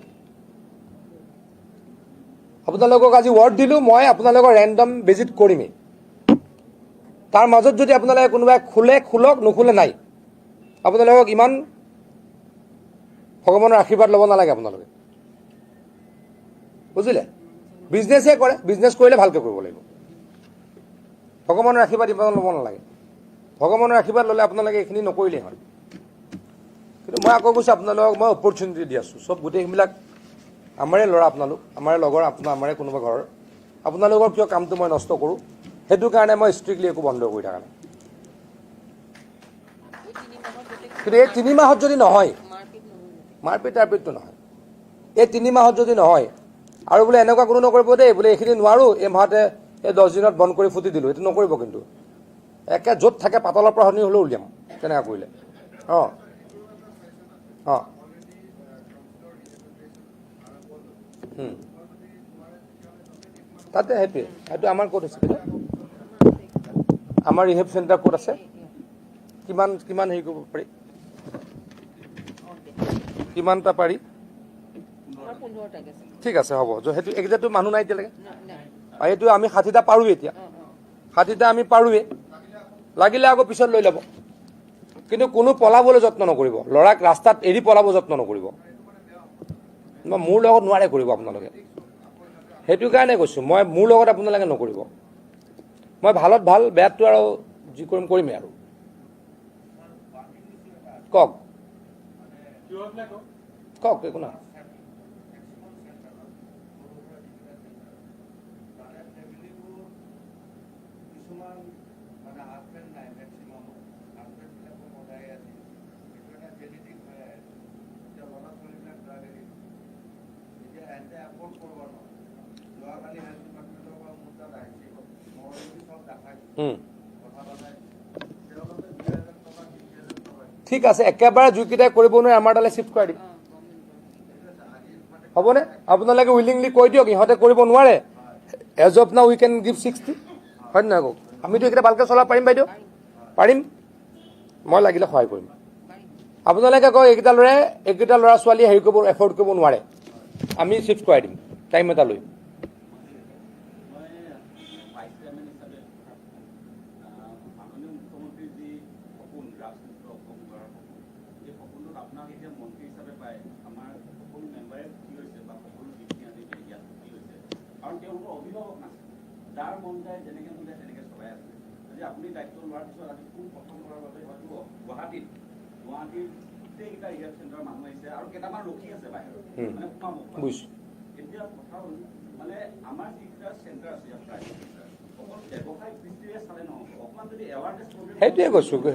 আপোনালোকক আজি ৱৰ্ড দিলোঁ, মই আপোনালোকৰ ৰেণ্ডম ভিজিট কৰিমেই। তাৰ মাজত যদি আপোনালোকে কোনোবাই খোলে খোলক, নুখোলে নাই। আপোনালোকক ইমান ভগৱানৰ আশীৰ্বাদ ল'ব নালাগে আপোনালোকে, বুজিলে। বিজনেছহে কৰে, বিজনেছ কৰিলে ভালকৈ কৰিব লাগিব। ভগৱানৰ আশীৰ্বাদ ইমান ল'ব নালাগে। ভগৱানৰ আশীৰ্বাদ ল'লে আপোনালোকে এইখিনি নকৰিলেই হয়। কিন্তু মই আকৌ কৈছোঁ আপোনালোকক মই অপৰচুনিটি দি আছোঁ, চব গোটেইবিলাক আমাৰে ল'ৰা, আপোনালোক আমাৰে লগৰ, আমাৰে কোনোবা ঘৰৰ। আপোনালোকৰ কিয় কামটো মই নষ্ট কৰোঁ, সেইটো কাৰণে মই ষ্ট্ৰিক্টলি একো বন্ধ কৰি থকা নাই। কিন্তু এই 3 মাহত যদি নহয়, মাৰপিট টাৰপিটটো নহয়, এই 3 মাহত যদি নহয়, আৰু বোলে এনেকুৱা কোনো নকৰিব দেই, বোলে এইখিনি নোৱাৰোঁ, এই মাহতে এই 10 দিনত বন্ধ কৰি ফুটি দিলোঁ, এইটো নকৰিব। কিন্তু একে য'ত থাকে পাতলৰ পৰা হ'লেও উলিয়াম, তেনেকুৱা কৰিলে। অঁ অঁ তাতে সেইটো আমাৰ ক'ত আছে আমাৰ ৰিহেব চেণ্টাৰ ক'ত আছে কিমান কিমান হেৰি কৰিব পাৰি কিমানটা পাৰি আমাৰ 15টা আছে ঠিক আছে হ'ব সেইটো এইকেইটাতো মানুহ নাই এতিয়ালৈকে এইটো আমি 60টা পাৰোঁ এতিয়া 60টা আমি পাৰোঁৱে লাগিলে আকৌ পিছত লৈ ল'ব কিন্তু কোনো পলাবলৈ যত্ন নকৰিব ল'ৰাক ৰাস্তাত এৰি পলাব যত্ন নকৰিব মোৰ লগত নোৱাৰে কৰিব আপোনালোকে সেইটো কাৰণে কৈছোঁ মই মোৰ লগত আপোনালোকে নকৰিব মই ভালত ভাল বেয়াটো আৰু যি কৰিম কৰিমেই আৰু কওক কওক একো নাই ঠিক আছে একেবাৰে জুইকেইটাই কৰিব নোৱাৰে আমাৰ তালৈ চিফ্ট কৰাই দিম হ'বনে আপোনালোকে উইলিংলি কৈ দিয়ক ইহঁতে কৰিব নোৱাৰে as of now we can give 60 হয় নহয় কওক আমিতো এইকেইটা ভালকৈ চলাব পাৰিম বাইদেউ পাৰিম মই লাগিলে সহায় কৰিম আপোনালোকে কওক এইকেইটা ল'ৰা ছোৱালীয়ে হেৰি কৰিব এফৰ্ড কৰিব নোৱাৰে আমি চিফ্ট কৰাই দিম টাইম এটা লৈ যাৰ মন যায় যেনেকে মন যায় তেনেকে চলাই আছে যদি আপুনি দায়িত্ব লোৱাৰ পিছত আজি কোন প্ৰথম কৰাৰ বাবে হয়তো গুৱাহাটীত গোটেইকেইটা ৰিহেব চেণ্টাৰৰ মানুহ আহিছে আৰু কেইটামান ৰখি আছে বাহিৰত মানে বুজিছোঁ এতিয়া কথা হ'ল মানে আমাৰ যিকেইটা চেণ্টাৰ আছে ইয়াত অকল ব্যৱসায়িক দৃষ্টিৰে চালে নহ'ব অকণমান যদি এৱাৰনেছ প্ৰগ্ৰেম সেইটোৱে কৈছোঁ কৰে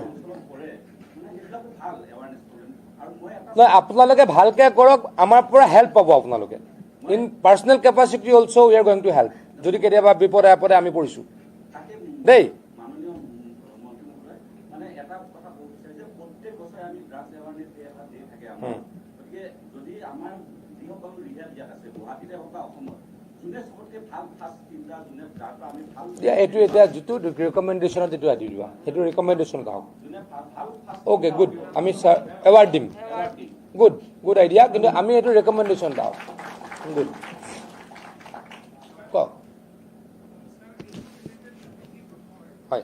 মানে সেইবিলাকো ভাল এৱাৰনেছ প্ৰগ্ৰেম আৰু মই এটা নহয় আপোনালোকে ভালকৈ কৰক আমাৰ পৰা হেল্প পাব আপোনালোকে in personal capacity also' we are going to help যদি কেতিয়াবা বিপদে আপদে আমি পৰিছোঁ দেই মাননীয় মন্ত্ৰী মহোদয় মানে এটা কথা ক'ব বিচাৰে যে প্ৰত্যেক বছৰে আমি ড্ৰাগছ এৱাৰনেছ ডে এটা ডে থাকে আমাৰ গতিকে যদি আমাৰ যিসকল ৰিহেব ইয়াত আছে গুৱাহাটীতে হওক বা অসমত যোনে চবতকৈ ভাল ফাৰ্ষ্ট চিন্তা যোনে যাৰ পৰা আমি ভাল এইটো এতিয়া যিটো ৰিকমেণ্ডেশ্যনত যিটো আদি দিবা সেইটো ৰিকমেণ্ডেশ্যন গাওক যোনে ভাল ফাৰ্ষ্ট অ'কে গুড আমি এৱাৰ্ড দিম গুড আইডিয়া কিন্তু আমি এইটো ৰিকমেণ্ডেশ্যন গাওক গুড কওক হয়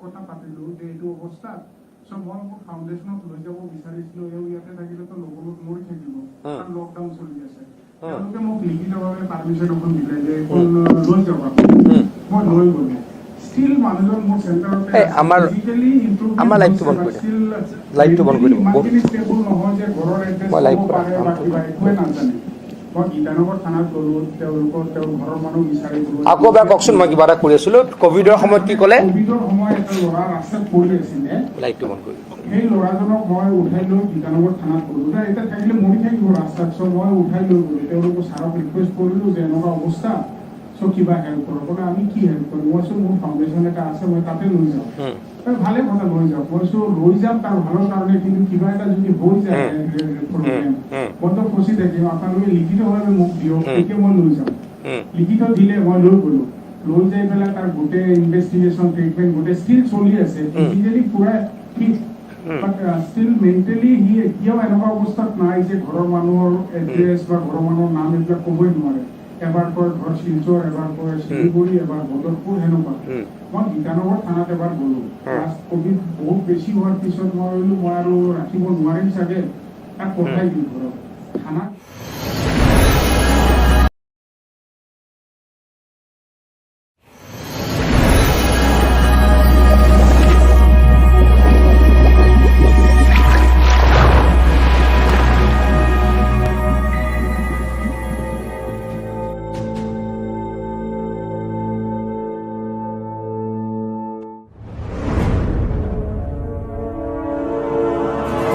কথা পাতিলোঁ যে এইটো অৱস্থাত চ' মই মোৰ ফাউণ্ডেশ্যনক লৈ যাব বিচাৰিছিলোঁ ইয়াতে থাকিলেতো লগৰ মৰি থাকিব কাৰণ লকডাউন চলি আছে তেওঁলোকে মোক লিখিতভাৱে পাৰ্মিশ্যন এখন দিলে যে লৈ যাব মই লৈ গ'লো ষ্টিল মানুহজন মোৰ চেণ্টাৰতে আমাৰ লাইভটো বন্ধ কৰি লাইভটো বন্ধ কৰি দিব ইমানখিনি ষ্টেবল নহয় যে ঘৰৰ এড্ৰেছ লাইভ ক'ব পাৰে বা কিবা একোৱে নাজানে মই গীতানগৰ থানাত গ'লো তেওঁলোকৰ তেওঁৰ ঘৰৰ মানুহ বিচাৰি গ'লো আকৌ এবাৰ কওকচোন মই কিবা এটা কৰি আছিলোঁ কভিডৰ সময়ত কি ক'লে কভিডৰ সময়ত এটা ল'ৰা ৰাস্তাত পৰি আছিলে লাইভটো বন্ধ কৰি সেই ল'ৰাজনক মই উঠাই লৈ গীতানগৰ থানাত গ'লো এতিয়া থাকিলে মৰি থাকিব ৰাস্তাত চ' মই উঠাই লৈ গ'লো তেওঁলোকৰ ছাৰক ৰিকুৱেষ্ট কৰিলোঁ যে এনেকুৱা অৱস্থা চ' কিবা হেল্প কৰক ক'লে আমি কি হেল্প কৰিম মই চোন মোৰ ফাউণ্ডেশ্যন এটা আছে মই তাতে লৈ যাওঁ ভালে কথা লৈ যাওঁ মই চোন লৈ যাম তাৰ ভালৰ কাৰণে কিন্তু কিবা এটা যদি হৈ যায় প্ৰব্লেম মইতো ফচি থাকিম আপোনালোকে লিখিতভাৱে মোক দিয়ক তেতিয়া মই লৈ যাম লিখিত দিলে মই লৈ গ'লো লৈ যাই পেলাই তাৰ গোটেই ইনভেষ্টিগেশ্যন ট্ৰিটমেণ্ট গোটেই ষ্টিল চলি আছে ফিজিকেলি পুৰা ঠিক বাট ষ্টিল মেণ্টেলি সি এতিয়াও এনেকুৱা অৱস্থাত নাই যে ঘৰৰ মানুহৰ এড্ৰেছ বা ঘৰৰ মানুহৰ নাম এইবিলাক ক'বই নোৱাৰে এবাৰ কয় ঘৰ শিলচৰ এবাৰ কয় শিলিগুৰি এবাৰ বদৰপুৰ সেনেকুৱা মই গীতানগৰ থানাত এবাৰ গ'লো কভিড বহুত বেছি হোৱাৰ পিছত মই ভাবিলোঁ মই আৰু ৰাখিব নোৱাৰিম চাগে তাক পঠাই দিওঁ ঘৰত থানাত